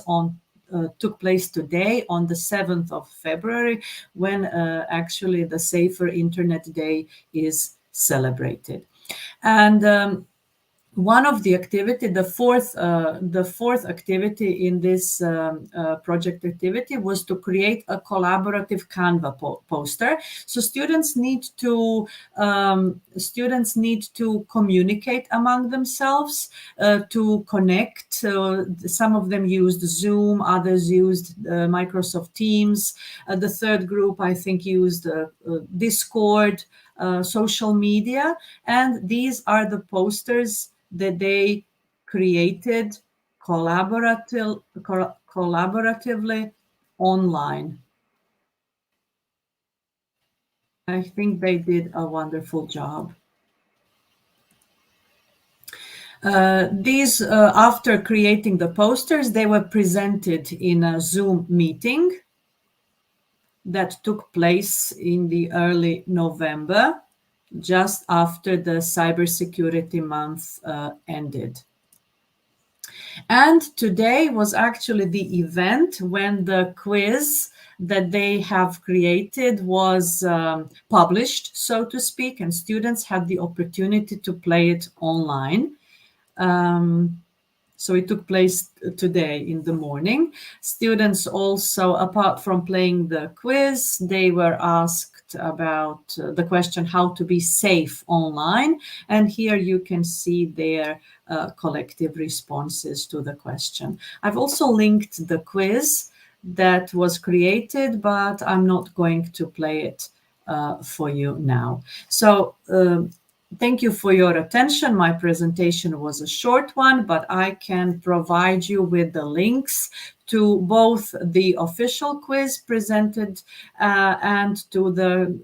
today on the 7th of February, when actually the Safer Internet Day is celebrated. And one of the activity, the fourth activity in this project activity was to create a collaborative Canva poster. So students need to communicate among themselves, to connect. Some of them used Zoom, others used Microsoft Teams. The third group, I think, used Discord, social media, and these are the posters that they created collaboratively online. I think they did a wonderful job. After creating the posters, they were presented in a Zoom meeting that took place in the early November, just after the Cybersecurity Month ended. And today was actually the event when the quiz that they have created was published, so to speak, and students had the opportunity to play it online. So it took place today in the morning. Students also, apart from playing the quiz, they were asked about the question how to be safe online. And here you can see their collective responses to the question. I've also linked the quiz that was created, but I'm not going to play it for you now. So thank you for your attention. My presentation was a short one, but I can provide you with the links to both the official quiz presented and to the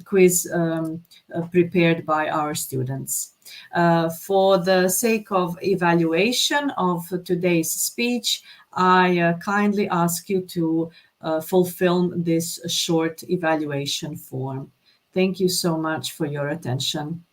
quiz prepared by our students. For the sake of evaluation of today's speech, I kindly ask you to fulfill this short evaluation form. Thank you so much for your attention.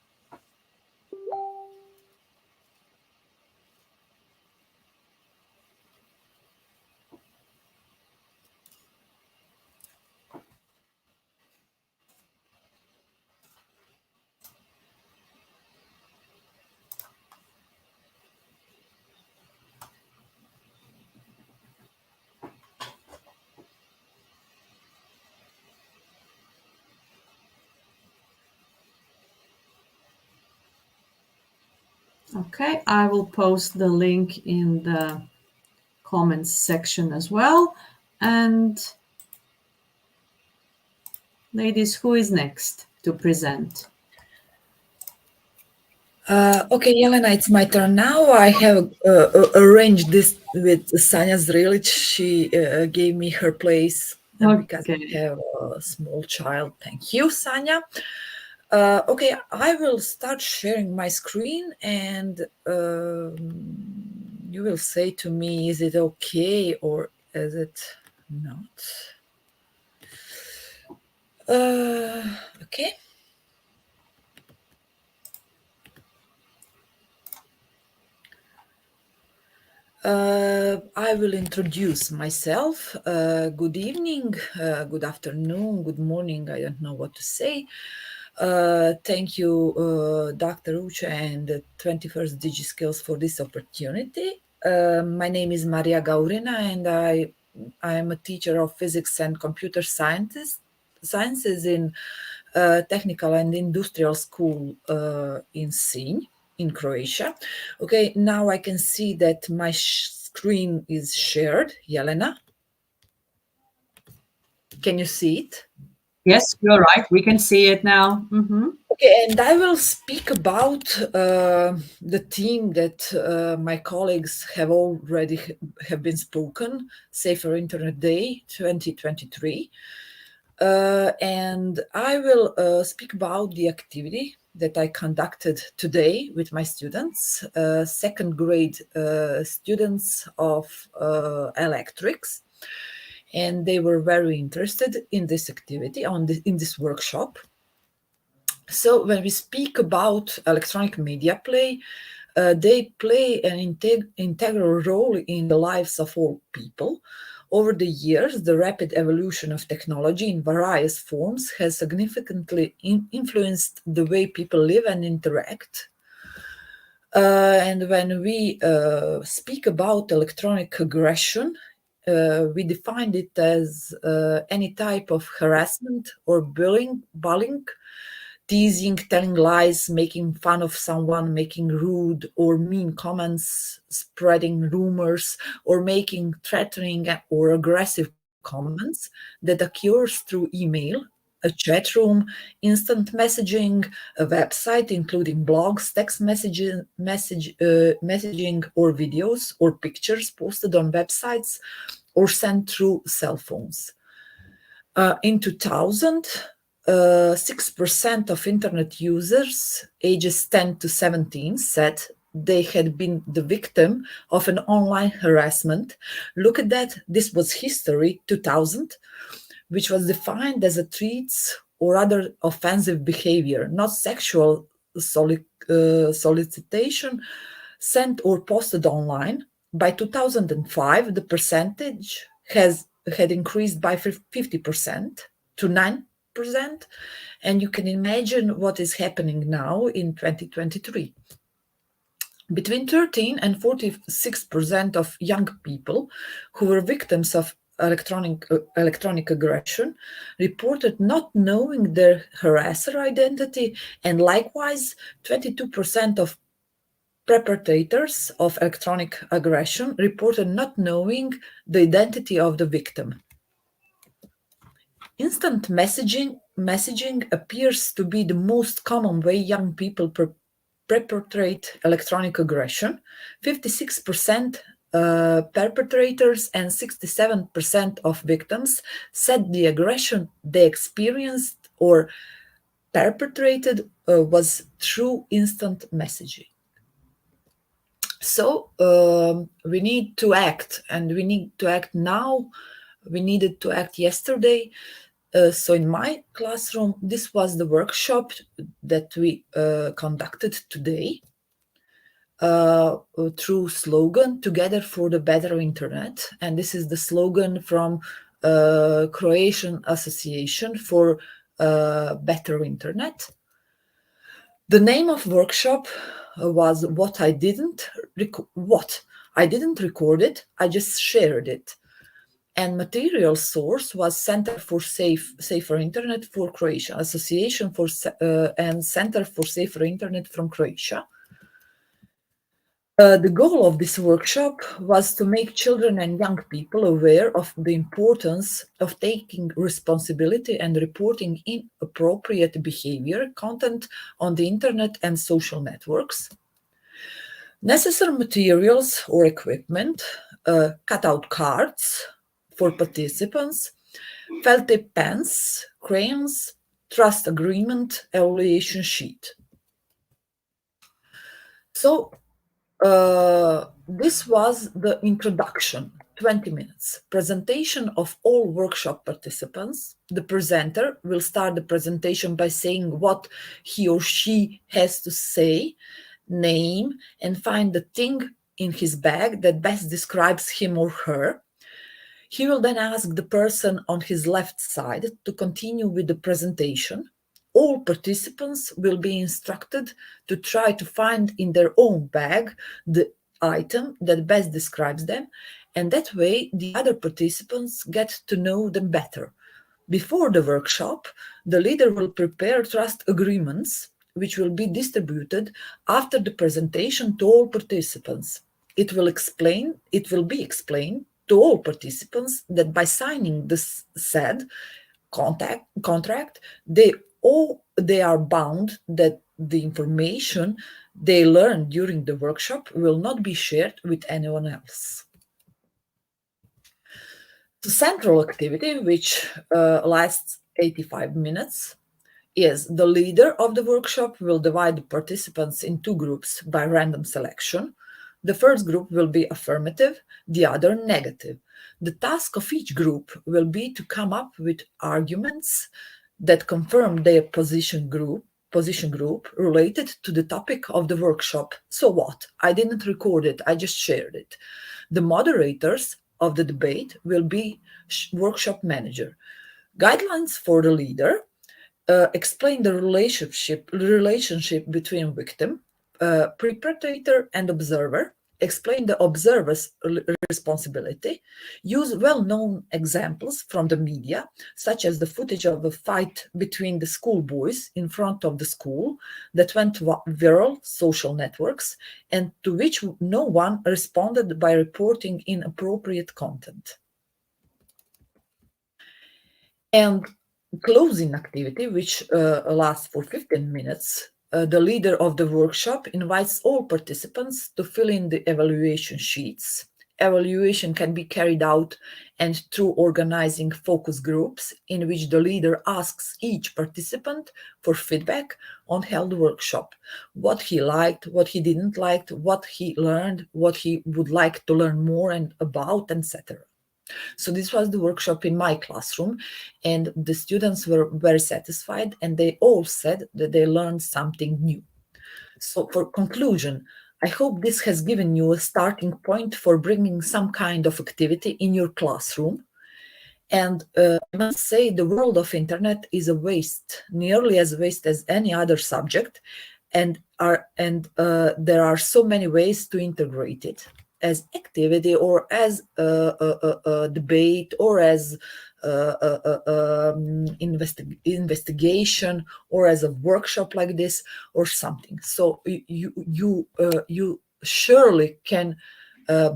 Okay, I will post the link in the comments section as well. And ladies, who is next to present? Okay, Jelena, it's my turn now. I have arranged this with Sanja Zrilic. She gave me her place because I have a small child. Thank you, Sanja. Okay, I will start sharing my screen and you will say to me, is it okay or is it not? Okay. I will introduce myself. Good evening, good afternoon, good morning. I don't know what to say. Thank you, Dr. Ucha and 21st DigiSkills for this opportunity. My name is Maria Gaurina and I am a teacher of physics and computer sciences in Technical and Industrial School in Sinj, in Croatia. Okay, now I can see that my screen is shared. Jelena, can you see it? Yes, you're right. We can see it now. Okay, and I will speak about the theme that my colleagues have already have been spoken, Safer Internet Day 2023. And I will speak about the activity that I conducted today with my students, second grade students of electrics. And they were very interested in this activity, in this workshop. So when we speak about electronic media play, they play an integral role in the lives of all people. Over the years, the rapid evolution of technology in various forms has significantly influenced the way people live and interact. And when we speak about electronic aggression, we defined it as any type of harassment or bullying, teasing, telling lies, making fun of someone, making rude or mean comments, spreading rumors, or making threatening or aggressive comments that occurs through email, a chat room, instant messaging, a website, including blogs, text messaging, or videos or pictures posted on websites or sent through cell phones. In 2000, 6% of internet users ages 10 to 17 said they had been the victim of an online harassment. Look at that. This was history 2000, which was defined as a threats or other offensive behavior, not sexual solicitation sent or posted online. By 2005, the percentage had increased by 50% to 9%. And you can imagine what is happening now in 2023. Between 13 and 46% of young people who were victims of electronic aggression reported not knowing their harasser identity, and likewise 22% of perpetrators of electronic aggression reported not knowing the identity of the victim. Instant messaging appears to be the most common way young people perpetrate electronic aggression. 56% perpetrators and 67% of victims said the aggression they experienced or perpetrated was through instant messaging. So we need to act, and we need to act now. We needed to act yesterday. So in my classroom, this was the workshop that we conducted today through slogan, Together for the Better Internet. And this is the slogan from Croatian Association for Better Internet. The name of workshop was What I Didn't Record It, I just shared it. And material source was Center for Safer Internet for Croatia, Association for and Center for Safer Internet from Croatia. The goal of this workshop was to make children and young people aware of the importance of taking responsibility and reporting inappropriate behavior, content on the internet and social networks. Necessary materials or equipment, cutout cards for participants, felt tip pens, crayons, trust agreement, evaluation sheet. So this was the introduction, 20 minutes. Presentation of all workshop participants. The presenter will start the presentation by saying what he or she has to say, name, and find the thing in his bag that best describes him or her. He will then ask the person on his left side to continue with the presentation. All participants will be instructed to try to find in their own bag the item that best describes them, and that way the other participants get to know them better. Before the workshop, the leader will prepare trust agreements, which will be distributed after the presentation to all participants. It will be explained to all participants that by signing this said contract, they are bound that the information they learn during the workshop will not be shared with anyone else. The central activity, which lasts 85 minutes, is the leader of the workshop will divide the participants in two groups by random selection. The first group will be affirmative, the other negative. The task of each group will be to come up with arguments that confirm their position group related to the topic of the workshop. So what? I didn't record it, I just shared it. The moderators of the debate will be workshop manager. Guidelines for the leader explain the relationship between victim, perpetrator, and observer. Explain the observer's responsibility. Use well-known examples from the media, such as the footage of a fight between the schoolboys in front of the school that went viral social networks and to which no one responded by reporting inappropriate content. And closing activity, which lasts for 15 minutes, the leader of the workshop invites all participants to fill in the evaluation sheets. Evaluation can be carried out and through organizing focus groups in which the leader asks each participant for feedback on held workshop, what he liked, what he didn't like, what he learned, what he would like to learn more and about, etc. So this was the workshop in my classroom, and the students were very satisfied, and they all said that they learned something new. So for conclusion, I hope this has given you a starting point for bringing some kind of activity in your classroom. And I must say the world of internet is a waste, nearly as waste as any other subject, and there are so many ways to integrate it as activity or as a debate or as investigation or as a workshop like this or something. So you surely can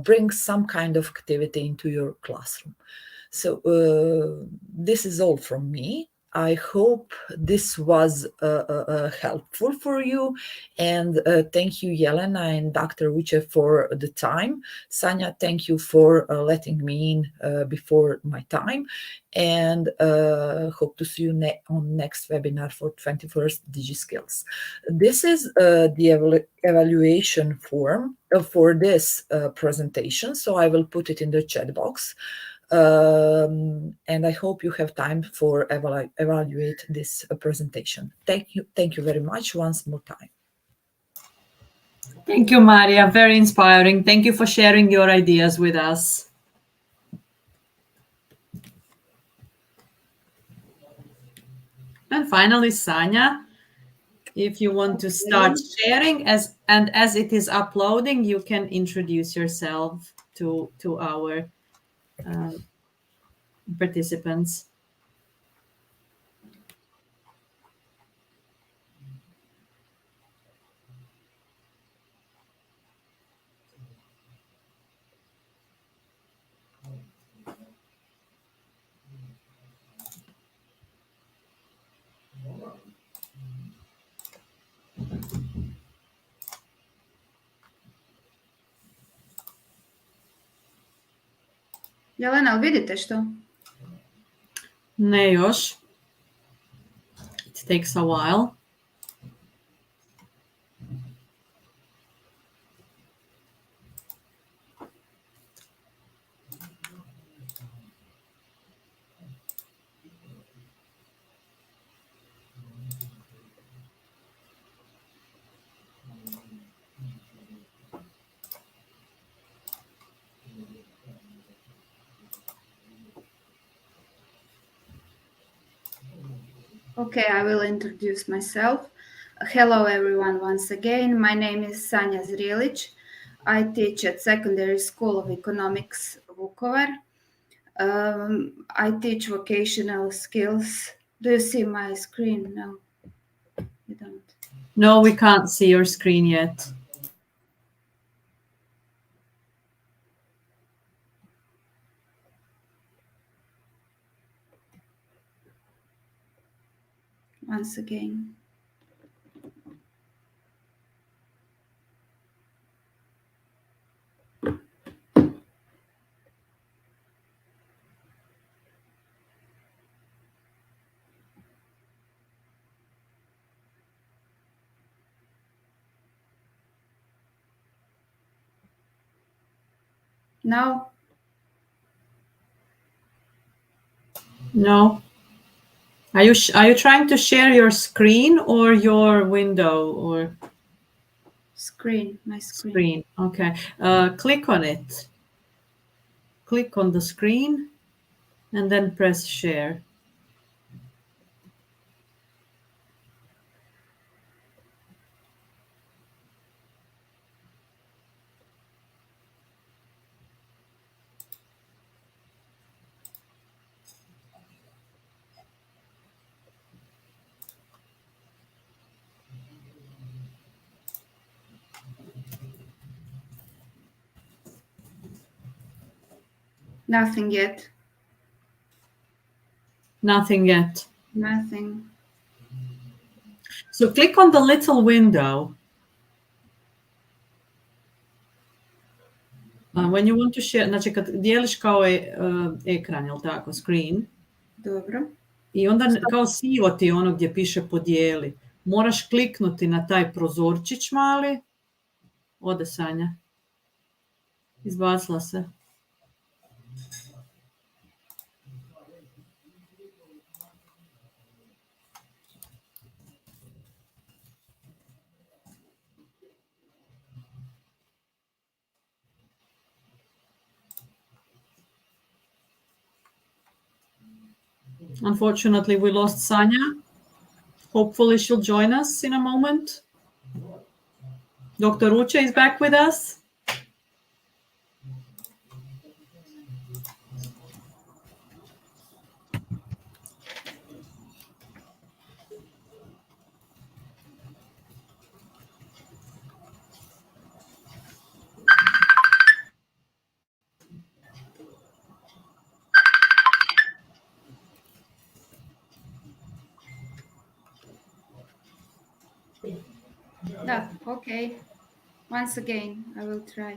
bring some kind of activity into your classroom. So this is all from me. I hope this was helpful for you. And thank you, Jelena and Dr. Uche, for the time. Sanja, thank you for letting me in before my time. And hope to see you on next webinar for 21st DigiSkills. This is the evaluation form for this presentation. So I will put it in the chat box. And I hope you have time for evaluate this presentation. Thank you very much once more time. Thank you, Maria. Very inspiring. Thank you for sharing your ideas with us. And finally, Sanja, if you want to start sharing as it is uploading, you can introduce yourself to our participants. Jelena, vidite što? Ne još. It takes a while. Okay, I will introduce myself. Hello, everyone, once again. My name is Sanja Zrilic. I teach at Secondary School of Economics, Vukovar. I teach vocational skills. Do you see my screen? No, you don't. No, we can't see your screen yet. Once again. Now? No. Are you trying to share your screen or your window or Screen, my screen. screen? Okay. Click on it. Click on the screen and then press share. Nothing yet. Nothing yet. Nothing. So click on the little window. When you want to share, znači kad dijeliš kao ekran, jel tako, screen, Dobro. i onda kao sivo ti je ono gdje piše podijeli. Moraš kliknuti na taj prozorčić mali. Ode Sanja. Izbacila se. Unfortunately, we lost Sanja. Hopefully she'll join us in a moment. Dr. Uche is back with us. Da, okay. Once again, I will try.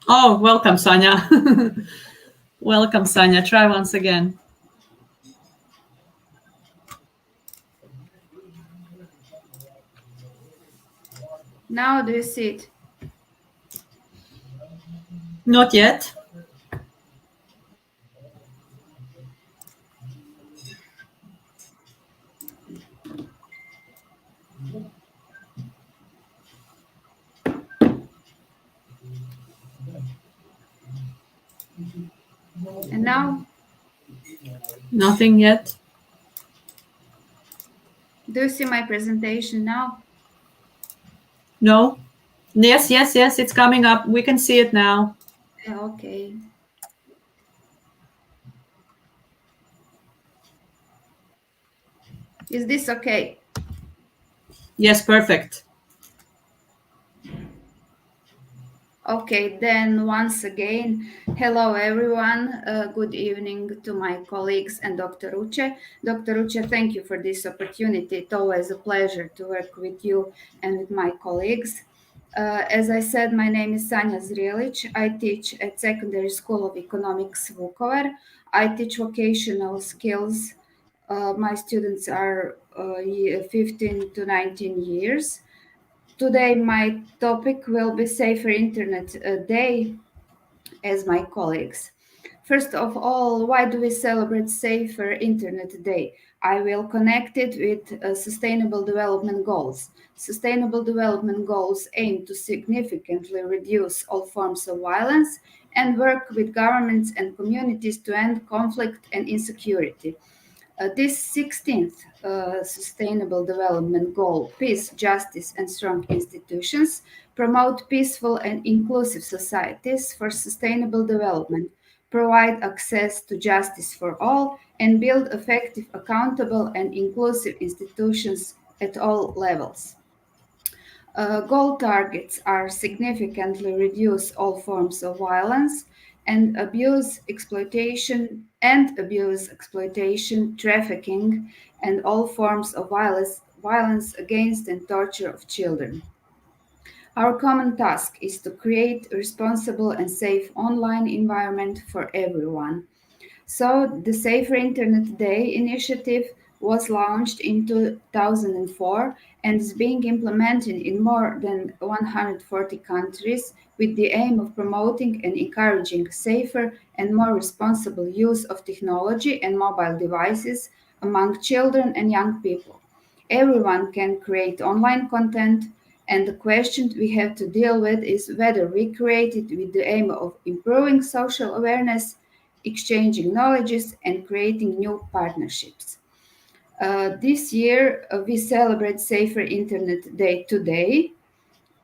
Oh, welcome, Sanja. Welcome, Sanja. Try once again. Now do you see it? Not yet. And now? Nothing yet. Do you see my presentation now? No. Yes, it's coming up. We can see it now. Yeah, okay. Is this okay? Yes, perfect. Okay, then once again, hello everyone. Good evening to my colleagues and Dr. Uche. Dr. Uche, thank you for this opportunity. It's always a pleasure to work with you and with my colleagues. As I said, my name is Sanja Zrilic. I teach at Secondary School of Economics, Vukovar. I teach vocational skills. My students are 15 to 19 years. Today, my topic will be Safer Internet Day as my colleagues. First of all, why do we celebrate Safer Internet Day? I will connect it with Sustainable Development Goals. Sustainable Development Goals aim to significantly reduce all forms of violence and work with governments and communities to end conflict and insecurity. This 16th Sustainable Development Goal, peace, justice, and strong institutions, promote peaceful and inclusive societies for sustainable development, provide access to justice for all, and build effective, accountable, and inclusive institutions at all levels. Goal targets are significantly reduce all forms of violence and abuse, exploitation, trafficking, and all forms of violence against and torture of children. Our common task is to create a responsible and safe online environment for everyone. So, the Safer Internet Day initiative was launched in 2004 and is being implemented in more than 140 countries with the aim of promoting and encouraging safer and more responsible use of technology and mobile devices among children and young people. Everyone can create online content, and the question we have to deal with is whether we create it with the aim of improving social awareness, exchanging knowledges, and creating new partnerships. This year, we celebrate Safer Internet Day today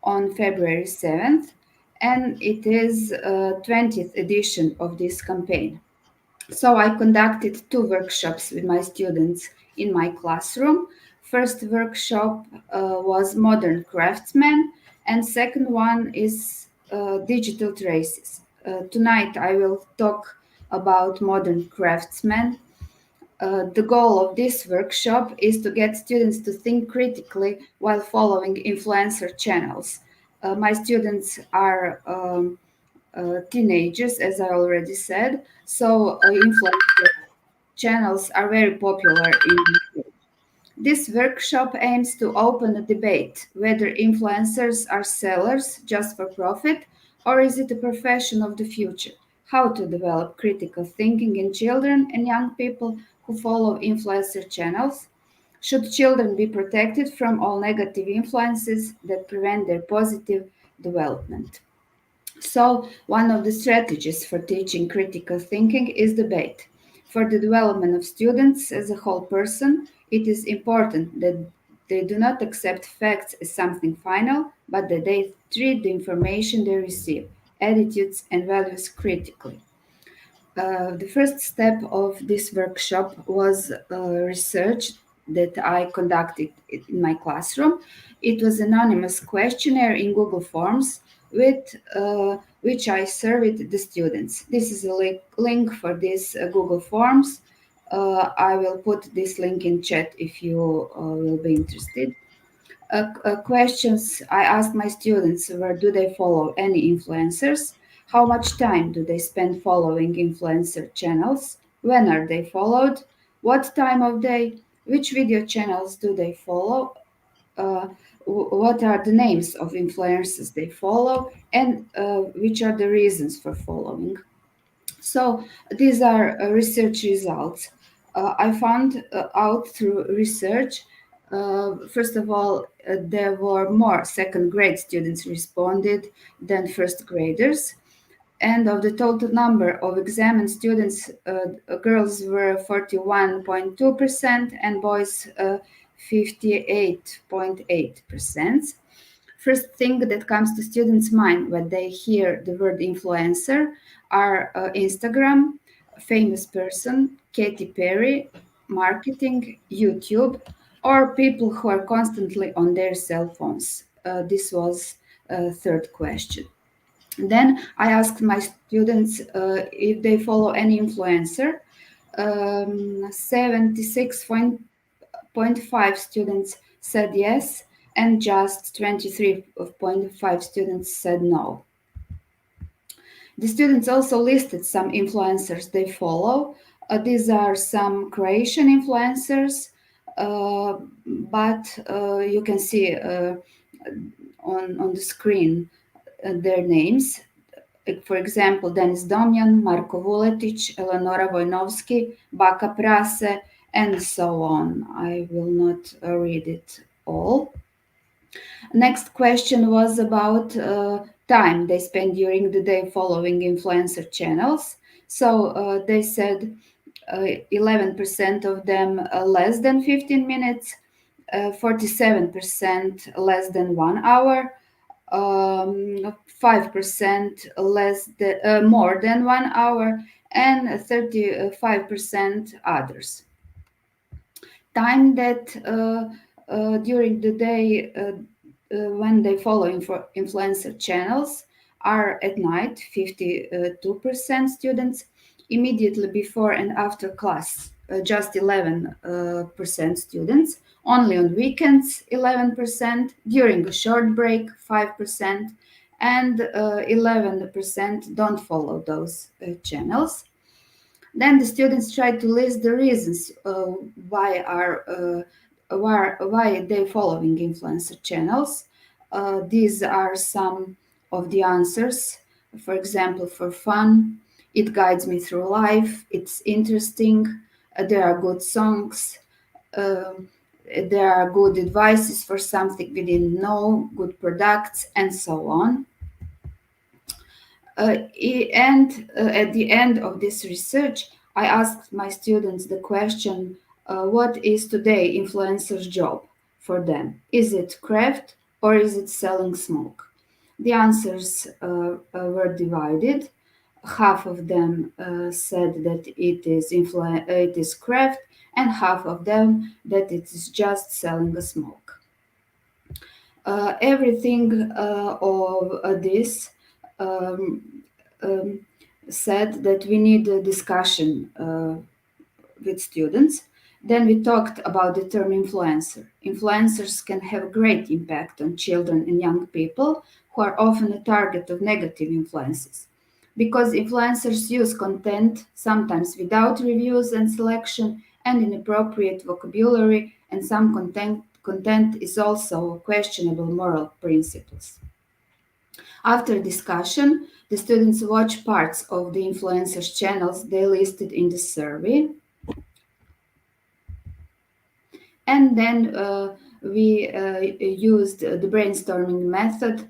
on February 7th, and it is 20th edition of this campaign. So I conducted 2 workshops with my students in my classroom. First workshop was Modern Craftsman, and second one is Digital Traces. Tonight I will talk about Modern Craftsman. The goal of this workshop is to get students to think critically while following influencer channels. My students are teenagers, as I already said, so influencer channels are very popular in this workshop aims to open a debate whether influencers are sellers just for profit or is it a profession of the future. How to develop critical thinking in children and young people who follow influencer channels. Should children be protected from all negative influences that prevent their positive development? So, one of the strategies for teaching critical thinking is debate. For the development of students as a whole person, it is important that they do not accept facts as something final, but that they treat the information they receive, attitudes, and values critically. The first step of this workshop was research that I conducted in my classroom. It was an anonymous questionnaire in Google Forms with which I surveyed the students. This is a link for this Google Forms. I will put this link in chat if you will be interested. Questions I asked my students were, do they follow any influencers? How much time do they spend following influencer channels? When are they followed? What time of day? Which video channels do they follow? What are the names of influencers they follow? And which are the reasons for following? So these are research results. I found out through research, first of all, there were more second grade students responded than first graders. And of the total number of examined students, girls were 41.2% and boys 58.8%. First thing that comes to students' mind when they hear the word influencer are Instagram, famous person, Katy Perry, marketing, YouTube, or people who are constantly on their cell phones. This was a third question. Then I asked my students if they follow any influencer. 76.5 students said yes, and just 23.5 students said no. The students also listed some influencers they follow. These are some Croatian influencers, but you can see on the screen their names. For example, Denis Domjan, Marko Vuletić, Eleonora Vojnovski, Baka Prase, and so on. I will not read it all. Next question was about time they spend during the day following influencer channels. So they said 11% of them less than 15 minutes, 47% less than 1 hour, 5% more than 1 hour, and 35% others. Time that during the day when they follow influencer channels are at night, 52% students, immediately before and after class, just 11% students, only on weekends, 11%, during a short break, 5%, and 11% don't follow those channels. Then the students try to list the reasons why they following influencer channels. These are some of the answers. For example, for fun, it guides me through life, it's interesting, there are good songs, there are good advices for something we didn't know, good products, and so on. And at the end of this research, I asked my students the question, what is today influencer's job for them? Is it craft or is it selling smoke? The answers were divided. Half of them said that it is craft, and half of them that it is just selling a smoke. Everything of this said that we need a discussion with students. Then we talked about the term influencer. Influencers can have great impact on children and young people who are often a target of negative influences. Because influencers use content, sometimes without reviews and selection, and inappropriate vocabulary, and some content is also questionable moral principles. After discussion, the students watch parts of the influencers' channels they listed in the survey. And then we used the brainstorming method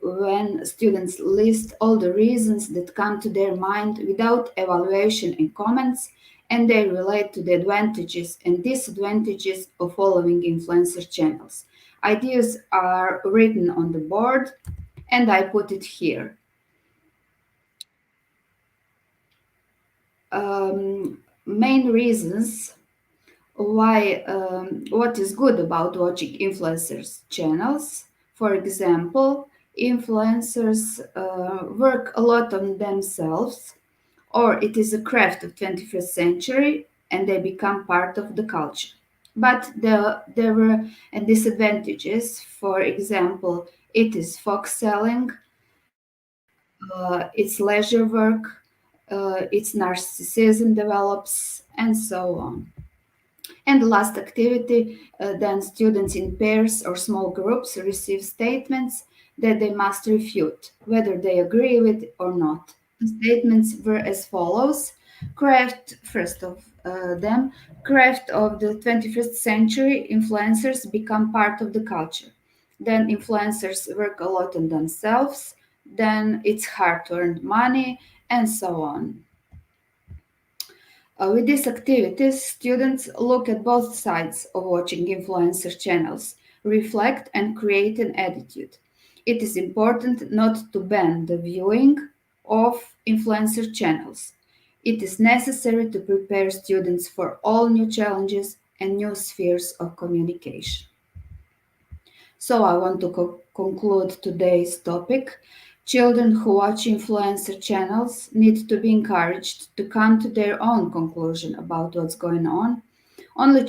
when students list all the reasons that come to their mind without evaluation and comments, and they relate to the advantages and disadvantages of following influencer channels. Ideas are written on the board, and I put it here. Main reasons why what is good about watching influencers channels. For example, influencers work a lot on themselves, or it is a craft of 21st century and they become part of the culture. But there were disadvantages. For example, it is fox selling, it's leisure work, its narcissism develops, and so on. And the last activity, then students in pairs or small groups receive statements that they must refute, whether they agree with it or not. The statements were as follows. First of them, craft of the 21st century, influencers become part of the culture. Then influencers work a lot on themselves. Then it's hard to earn money, and so on. With these activities, students look at both sides of watching influencer channels, reflect and create an attitude. It is important not to ban the viewing of influencer channels. It is necessary to prepare students for all new challenges and new spheres of communication. So I want to conclude today's topic. Children who watch influencer channels need to be encouraged to come to their own conclusion about what's going on. Only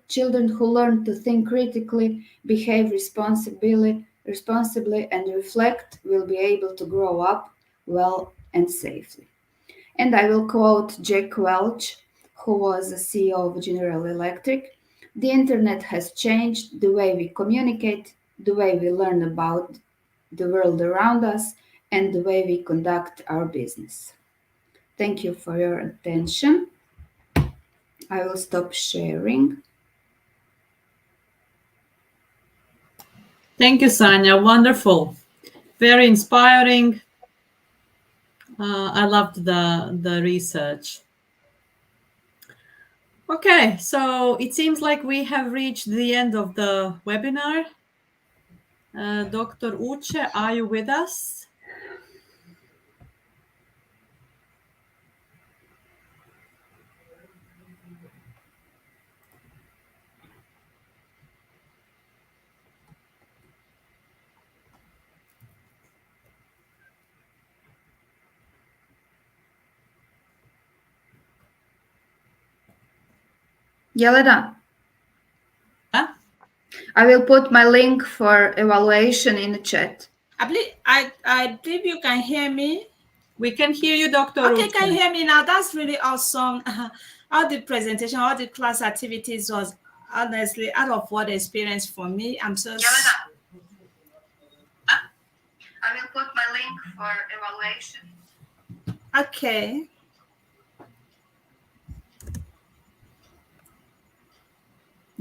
children who learn to think critically, behave responsibly, and reflect will be able to grow up well and safely. And I will quote Jack Welch, who was the CEO of General Electric. The internet has changed the way we communicate, the way we learn about the world around us, and the way we conduct our business. Thank you for your attention. I will stop sharing. Thank you, Sanya. Wonderful. Very inspiring. I loved the research. Okay, so it seems like we have reached the end of the webinar. Dr. Uche, are you with us? Yelena, Huh? I will put my link for evaluation in the chat. I believe you can hear me. We can hear you, Dr. Okay, Uche. can you hear me now? That's really awesome. All the presentation, all the class activities was honestly out of what experience for me. I'm so Yelena, I will put my link for evaluation. okay.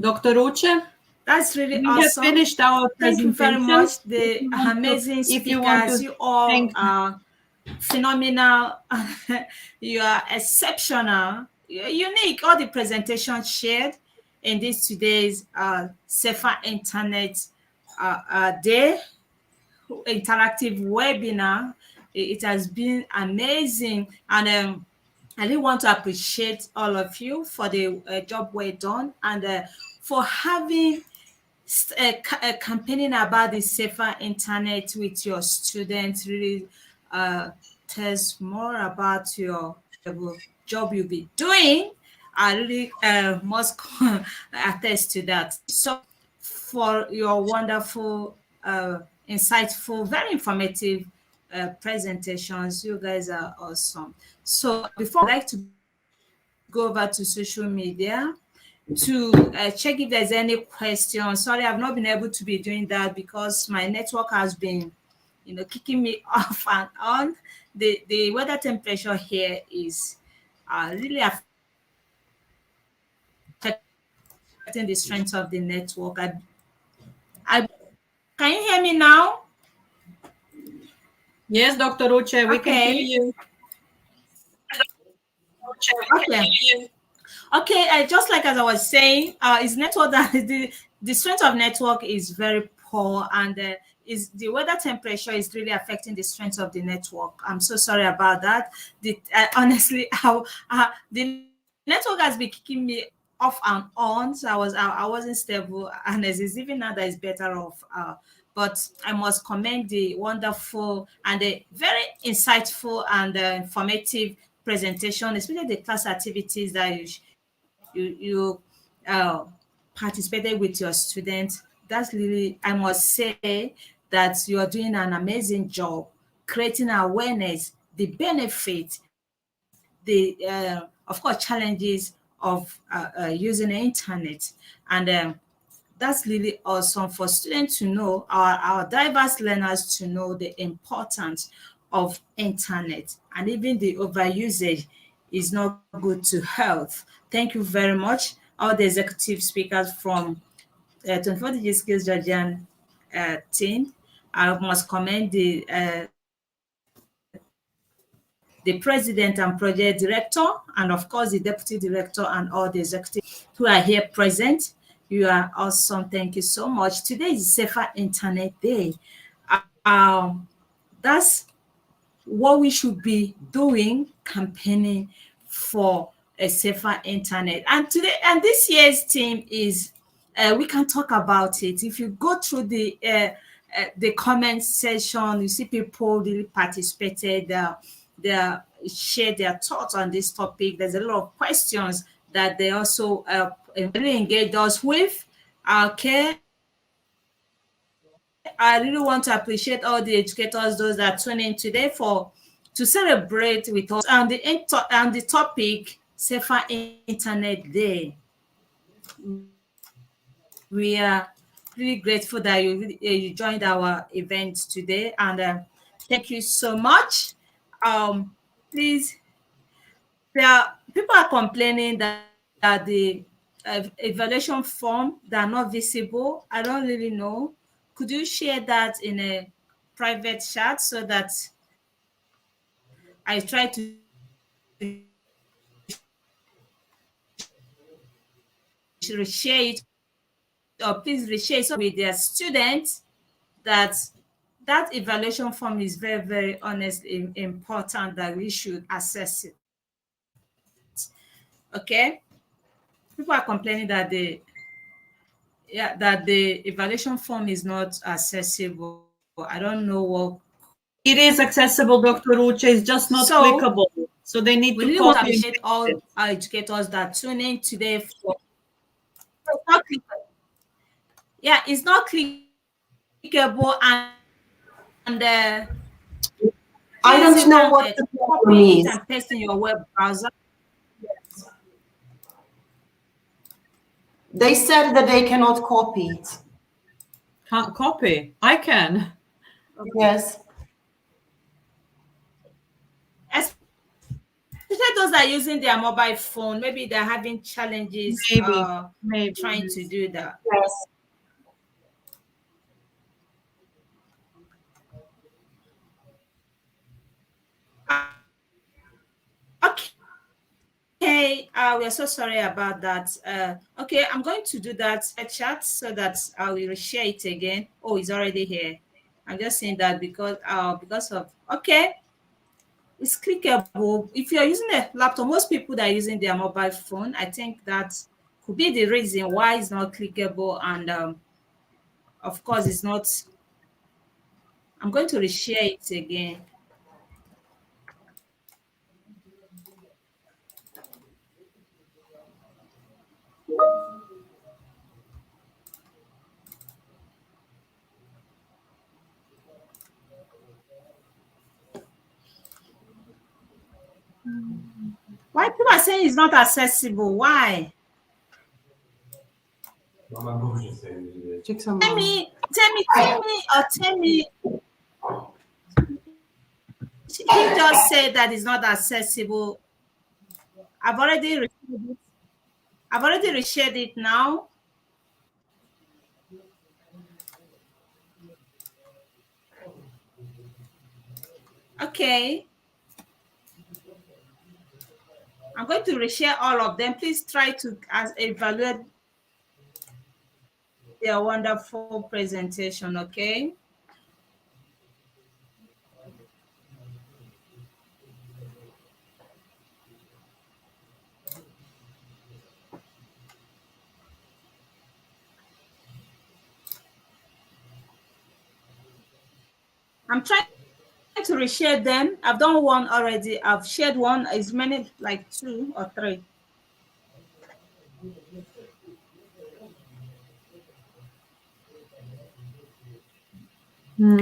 Dr. Uche, That's really we awesome. have finished our Thank you very presentation. much. The amazing If you want speakers, to you all thank are phenomenal. You are exceptional. You're unique. All the presentations shared in this today's Safer Internet Day interactive webinar. It has been amazing, and I really want to appreciate all of you for the job well done, and for having campaigning about the safer internet with your students. Really tells more about your job you'll be doing. I really must attest to that. So for your wonderful, insightful, very informative presentations. You guys are awesome. So before I like to go over to social media to check if there's any questions. Sorry, I've not been able to be doing that because my network has been, kicking me off and on. The weather temperature here is really affecting the strength of the network. Can you hear me now? Yes, Dr. Uche, we can hear you. Okay, just like as I was saying, is network that the strength of network is very poor, and is the weather temperature is really affecting the strength of the network. I'm so sorry about that. Honestly, how the network has been kicking me off and on, so I wasn't stable, and it's even now that it's better off. But I must commend the wonderful and the very insightful and informative presentation, especially the class activities that you participated with your students. That's really, I must say that you are doing an amazing job creating awareness, the benefits, of course, challenges of using the internet. And that's really awesome for students to know, our diverse learners to know the importance of internet, and even the overusage is not good to health. Thank you very much, all the executive speakers from 24 Digi Skills Georgian team. I must commend the president and project director, and of course the deputy director and all the executives who are here present. You are awesome. Thank you so much. Today is Safer Internet Day. That's what we should be doing, campaigning for a safer internet. And today, and this year's theme is we can talk about it. If you go through the comment section, you see people really participated. They shared their thoughts on this topic. There's a lot of questions that they also really engaged us with. Okay. I really want to appreciate all the educators, those that tune in today to celebrate with us on the topic Safer Internet Day. We are really grateful that you joined our event today, and thank you so much. Please, people are complaining that the evaluation form they are not visible. I don't really know. Could you share that in a private chat so that I try to share it, or please reshare it with their students that that evaluation form is very, very honestly important, that we should assess it. Okay, people are complaining that the evaluation form is not accessible. I don't know what. It is accessible, Dr. Uche, it's just not clickable. So they need we to really want to copy. appreciate all our educators that tune in today for. It's not clickable. Yeah, it's not clickable, and I don't know what the problem copy it is. and paste in your web browser. They said that they cannot copy it. Can't copy. I can. Yes. Especially those that are using their mobile phone, maybe they're having challenges maybe trying to do that. Yes. Okay, we're so sorry about that. Okay, I'm going to do that chat so that I will share it again. Oh, it's already here. I'm just saying that because of okay, it's clickable. If you're using a laptop, most people that are using their mobile phone, I think that could be the reason why it's not clickable. And of course, it's not. I'm going to reshare it again. Why people are saying it's not accessible? Why? Tell me. He just said that it's not accessible. I've already reshared it now. Okay. I'm going to reshare all of them. Please try to evaluate their wonderful presentation, okay? I'm trying to reshare them. I've done one already. I've shared one, as many, like 2 or 3.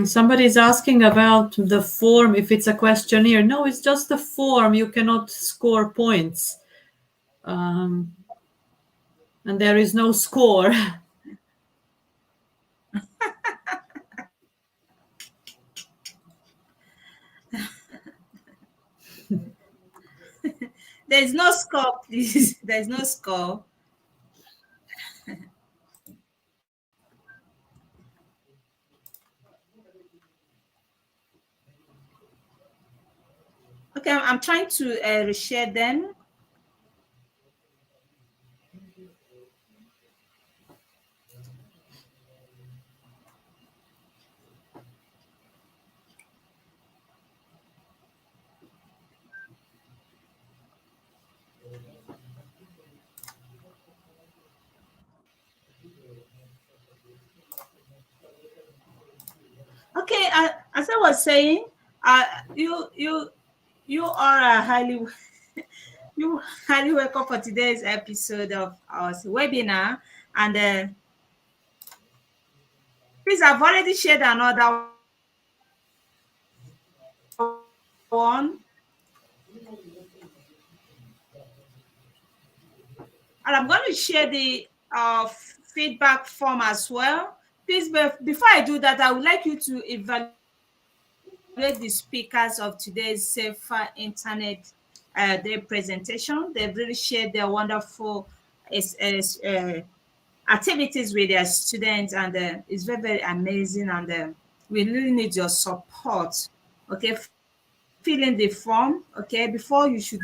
Somebody's asking about the form, if it's a questionnaire. No, it's just a form. You cannot score points. And there is no score. There's no score, please. There's no score. Okay, I'm trying to reshare them. Okay, as I was saying, you are a highly You highly welcome for today's episode of our webinar. And please, I've already shared another one. And I'm going to share the feedback form as well. Please, before I do that, I would like you to evaluate the speakers of today's Safer Internet Day presentation. They've really shared their wonderful activities with their students, and it's very, very amazing. And we really need your support. Okay, fill in the form. Okay, before you should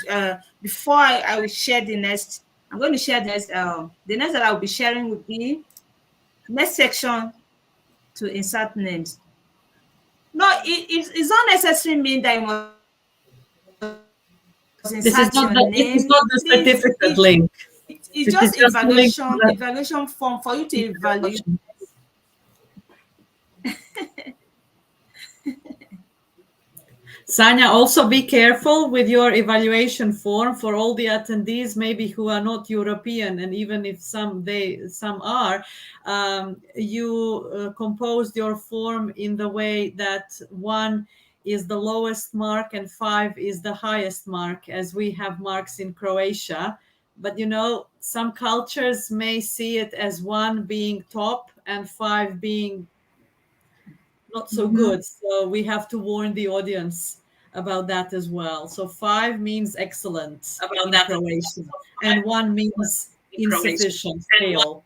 before I will share the next. I'm going to share the next that I will be sharing will be next section to insert names. No, it's not necessarily mean that you must This is insert not your the, it is name. not the Please, certificate link. it's It is just just a link to the evaluation form for you to evaluate. Sanya, also be careful with your evaluation form for all the attendees, maybe who are not European, and even if some are, you composed your form in the way that 1 is the lowest mark and 5 is the highest mark, as we have marks in Croatia. But some cultures may see it as 1 being top and 5 being not so good. So we have to warn the audience about that as well. So 5 means excellent in Croatian, and 1 means insufficient, fail.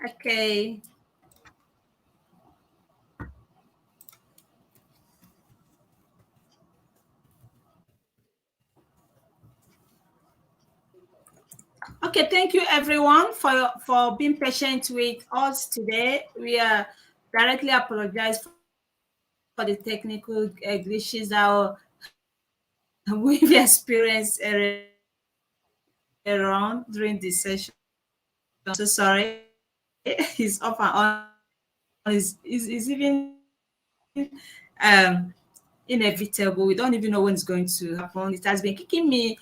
Okay. Okay, thank you everyone for being patient with us today. We are directly apologize for the technical glitches that we've experienced around during this session. I'm so sorry. It's off and on. Is even inevitable. We don't even know when it's going to happen. It has been kicking me.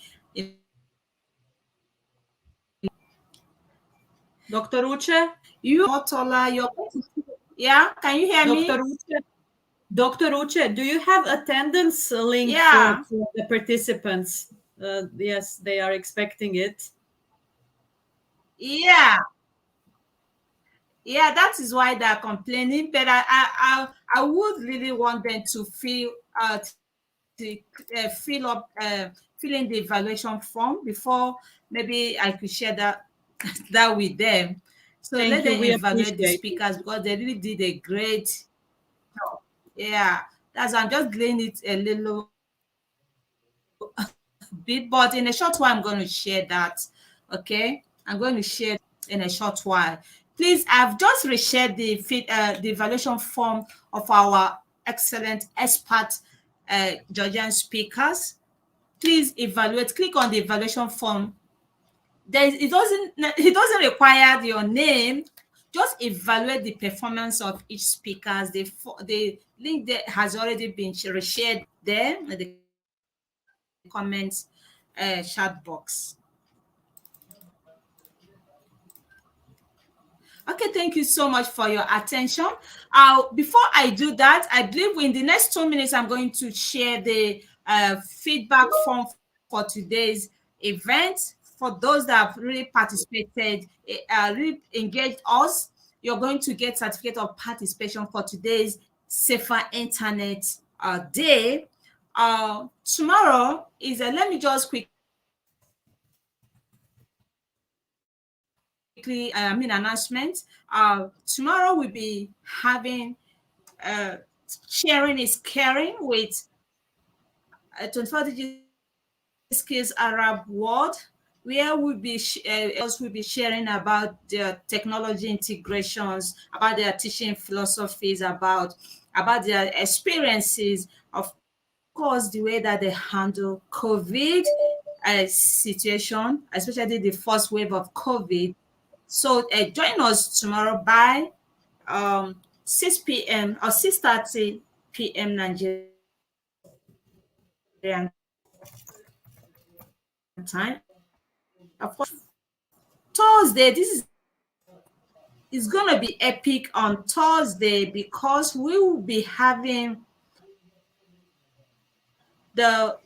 Dr. Uche? You Motola, yeah, can you hear me? Dr. Uche, do you have attendance link Yeah. for the participants? Yes, they are expecting it. Yeah. Yeah, that is why they're complaining. But I would really want them to fill in the evaluation form before maybe I could share that with them. So let them evaluate the speakers because they really did a great job. Yeah, that's I'm just laying it a little bit, but in a short while I'm going to share that. Okay, I'm going to share in a short while. Please, I've just reshared the evaluation form of our excellent expert Georgian speakers. Please evaluate. Click on the evaluation form. It doesn't require your name. Just evaluate the performance of each speaker. The link that has already been shared there in the comments chat box. Okay, thank you so much for your attention. Before I do that, I believe in the next 2 minutes, I'm going to share the feedback form for today's event. For those that have really participated, really engaged us, you're going to get certificate of participation for today's Safer Internet Day. Tomorrow is let me just quickly announcement. Tomorrow we'll be having sharing is caring with 24 Digit Skills Arab World, where we'll be sharing about their technology integrations, about their teaching philosophies, about their experiences, of course, the way that they handle COVID situation, especially the first wave of COVID. So join us tomorrow by 6 p.m. or 6:30 p.m. Nigerian time. Of course, Thursday, this is going to be epic on Thursday because we will be having the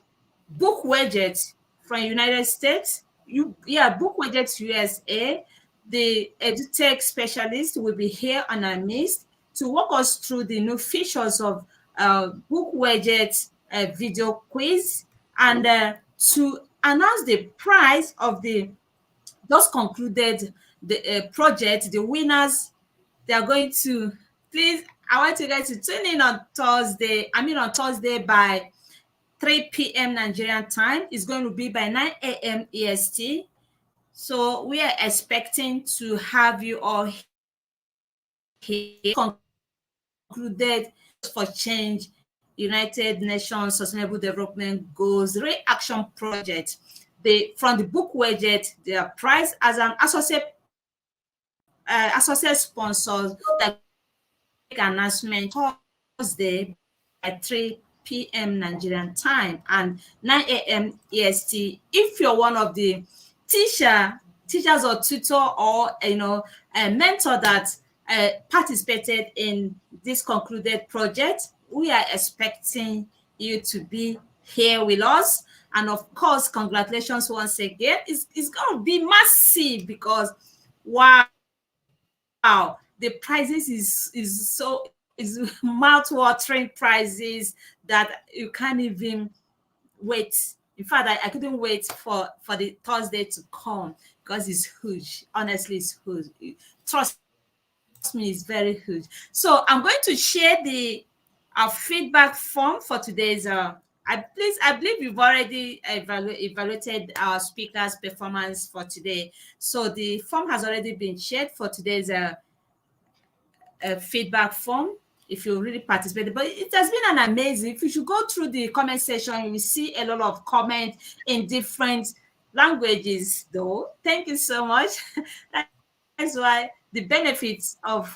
book widget from United States. Book widget USA. The edutech specialist will be here on our midst to walk us through the new features of book widget video quiz and to announce the prize of the just concluded the project. The winners, they are going to, please, I want you guys to tune in on Thursday. On Thursday by 3 p.m. Nigerian time. It's going to be by 9 a.m. EST. So we are expecting to have you all here. Concluded for Change, United Nations Sustainable Development Goals Reaction Project. From the book widget, they are priced as an associate sponsor that make announcement Thursday at 3 p.m. Nigerian time and 9 a.m. EST. If you're one of the teachers or tutor or a mentor that participated in this concluded project, we are expecting you to be here with us. And of course, congratulations once again. It's going to be massive because wow, the prizes is mouth-watering prizes that you can't even wait. In fact, I couldn't wait for the Thursday to come because it's huge. Honestly, it's huge. Trust me, it's very huge. So I'm going to share the feedback form for today's. I believe you've already evaluated our speakers' performance for today. So the form has already been shared for today's feedback form. If you really participated, but it has been an amazing. If you should go through the comment section, you will see a lot of comments in different languages. Though, thank you so much. That's why the benefits of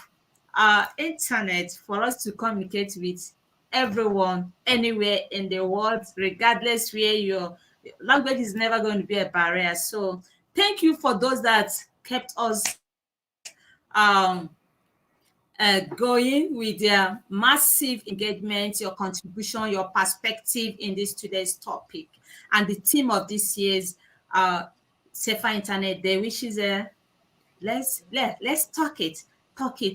internet for us to communicate with everyone anywhere in the world, regardless where your language is never going to be a barrier. So thank you for those that kept us going with their massive engagement, your contribution, your perspective in this today's topic. And the theme of this year's Safer Internet Day, which is let's talk it.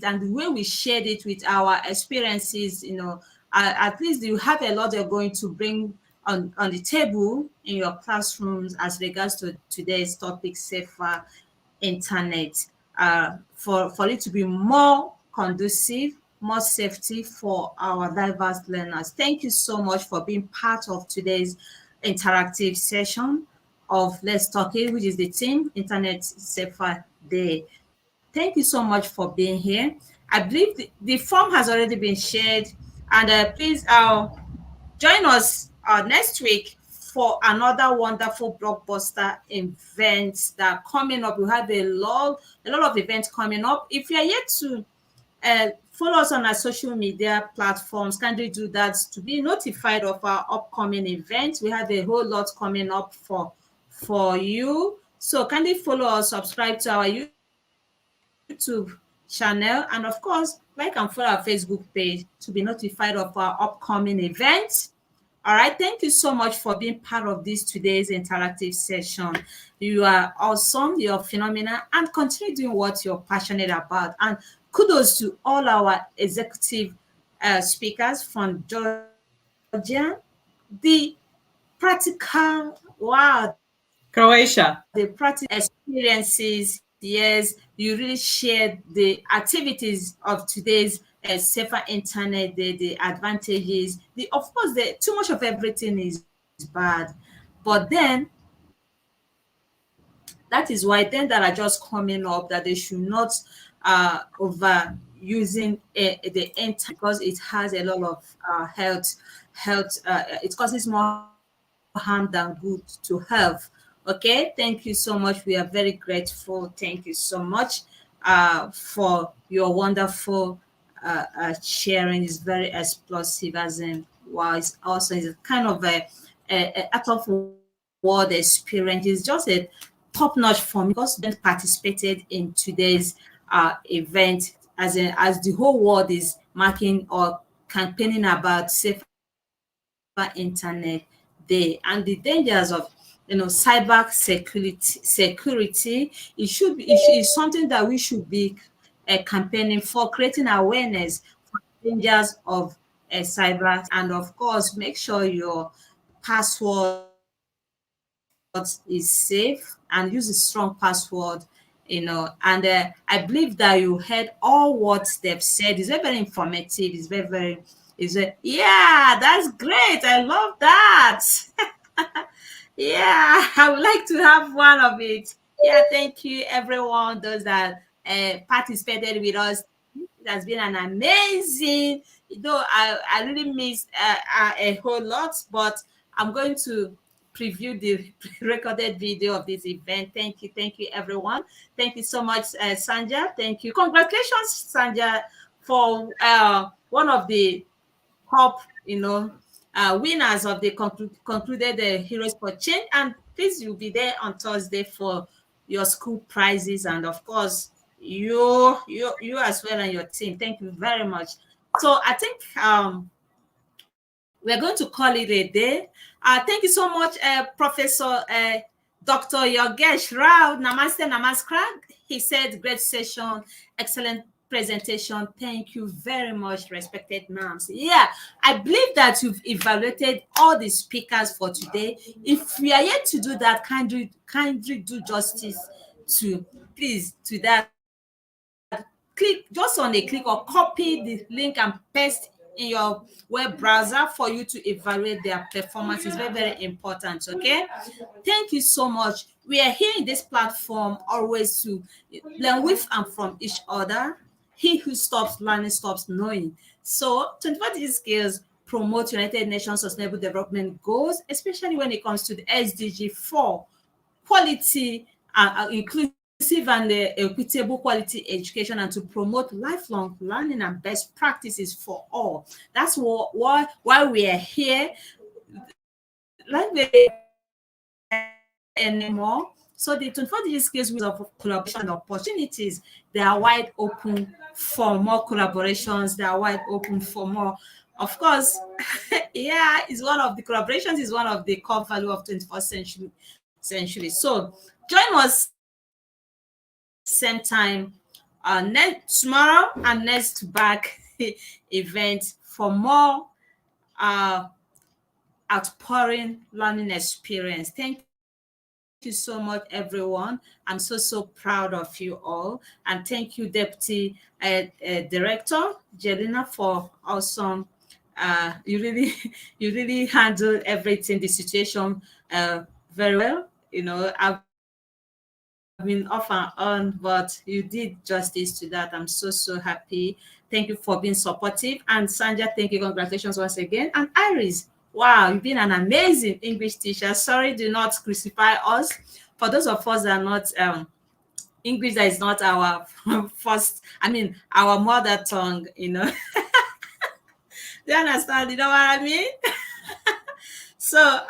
And the way we shared it with our experiences, at least you have a lot you're going to bring on the table in your classrooms as regards to today's topic, Safer Internet, for it to be more conducive, more safety for our diverse learners. Thank you so much for being part of today's interactive session of Let's Talk It, which is the theme Internet Safer Day. Thank you so much for being here. I believe the form has already been shared, and please join us next week for another wonderful blockbuster events that are coming up. We have a lot of events coming up. If you are yet to follow us on our social media platforms, kindly do that to be notified of our upcoming events. We have a whole lot coming up for you. So kindly follow us, subscribe to our YouTube channel, and of course, like and follow our Facebook page to be notified of our upcoming events. All right, thank you so much for being part of this today's interactive session. You are awesome, you're phenomenal, and continue doing what you're passionate about. And kudos to all our executive speakers from Georgia, the practical, wow, Croatia. the practical experiences. Yes, you really shared the activities of today's Safer Internet Day, the advantages. Of course, too much of everything is bad, but then that is why then that are just coming up that they should not over using the internet because it has a lot of health. It causes more harm than good to health. Okay, thank you so much. We are very grateful. Thank you so much for your wonderful sharing is very explosive, as in, wow, it's also is kind of a out of world experience. It's just a top notch for me because students participated in today's event, as the whole world is marking or campaigning about safer internet day and the dangers of cyber security. It's something that we should be campaigning for, creating awareness for dangers of cyber, and of course make sure your password is safe and use a strong password. And I believe that you heard all what they've said. It's very, very informative. It's very, very, yeah, that's great. I love that. Yeah, I would like to have one of it. Yeah, thank you, everyone, those that participated with us. It has been an amazing, though I really missed a whole lot, but I'm going to preview the recorded video of this event. Thank you, everyone. Thank you so much, Sanja. Thank you. Congratulations, Sanja, for one of the top, winners of the concluded Heroes for Change. And please, you'll be there on Thursday for your school prizes, and of course, you as well and your team. Thank you very much. So I think we're going to call it a day. Thank you so much, Professor Dr. Yogesh Rao. Namaste, namaskar. He said, great session, excellent presentation. Thank you very much, respected ma'ams. Yeah, I believe that you've evaluated all the speakers for today. If we are yet to do that, kindly do justice to that. Click just on a click or copy the link and paste in your web browser for you to evaluate their performance. Is very, very important. Okay, thank you so much. We are here in this platform always to learn with and from each other. He who stops learning stops knowing. So 24 digital skills promote United Nations Sustainable Development Goals, especially when it comes to the SDG 4, quality, inclusive and equitable quality education, and to promote lifelong learning and best practices for all. That's why we are here. Like anymore. So the 24 digital skills of collaboration opportunities, they are wide open for more collaborations. They are wide open for more. Of course, yeah, is one of the collaborations is one of the core value of 21st century. So join us same time tomorrow and next back event for more outpouring learning experience. Thank you so much, everyone. I'm so proud of you all, and thank you, Deputy Director Jelena, for awesome. You really handled everything, the situation very well. I've been off and on, but you did justice to that. I'm so happy. Thank you for being supportive. And Sanja, thank you. Congratulations once again. And Iris, wow, you've been an amazing English teacher. Sorry, do not crucify us. For those of us that are not English, that is not our our mother tongue, Do you understand? You know what I mean? So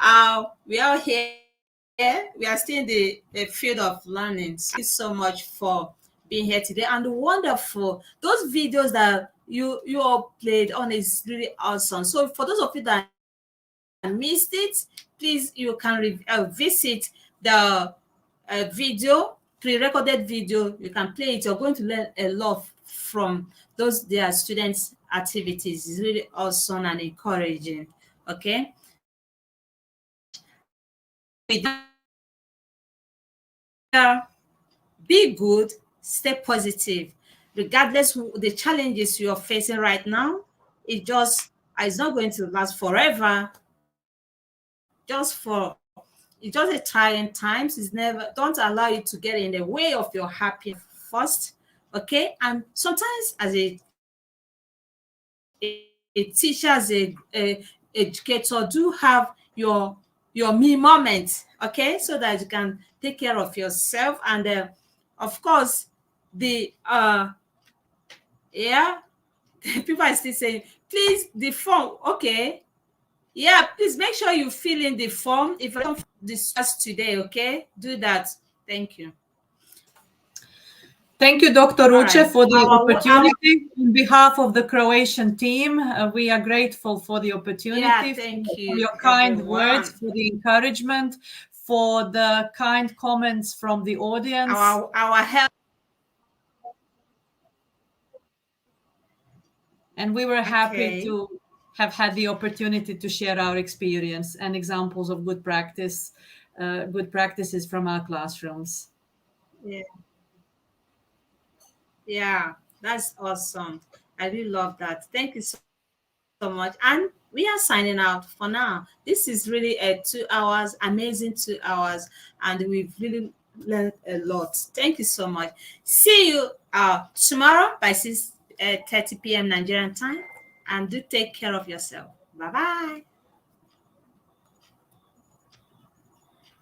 we are here. We are still in the field of learning. Thank you so much for being here today, and wonderful. Those videos that you all played on is really awesome. So for those of you that missed it, please, you can visit the video, pre-recorded video. You can play it. You're going to learn a lot from their students' activities. It's really awesome and encouraging. Okay. Be good, stay positive, regardless of the challenges you're facing right now. It's not going to last forever. It's just a trying times. Don't allow it to get in the way of your happiness first. Okay. And sometimes as a teacher, as a educator, do have your me moment, okay, so that you can take care of yourself. And of course, People are still saying, please, the form. Okay. Yeah, please make sure you fill in the form if I don't discuss today, okay? Do that. Thank you. Thank you, Dr. Ruce, right. for the opportunity. On behalf of the Croatian team, we are grateful for the opportunity, Yeah, thank you, for your kind everyone. words, for the encouragement, for the kind comments from the audience. Our help. And we were happy to have had the opportunity to share our experience and examples of good practices from our classrooms. Yeah. Yeah, that's awesome. I really love that. Thank you so much. And we are signing out for now. This is really a 2 hours, amazing 2 hours, and we've really learned a lot. Thank you so much. See you tomorrow by 6:30 p.m. Nigerian time, and do take care of yourself. Bye bye.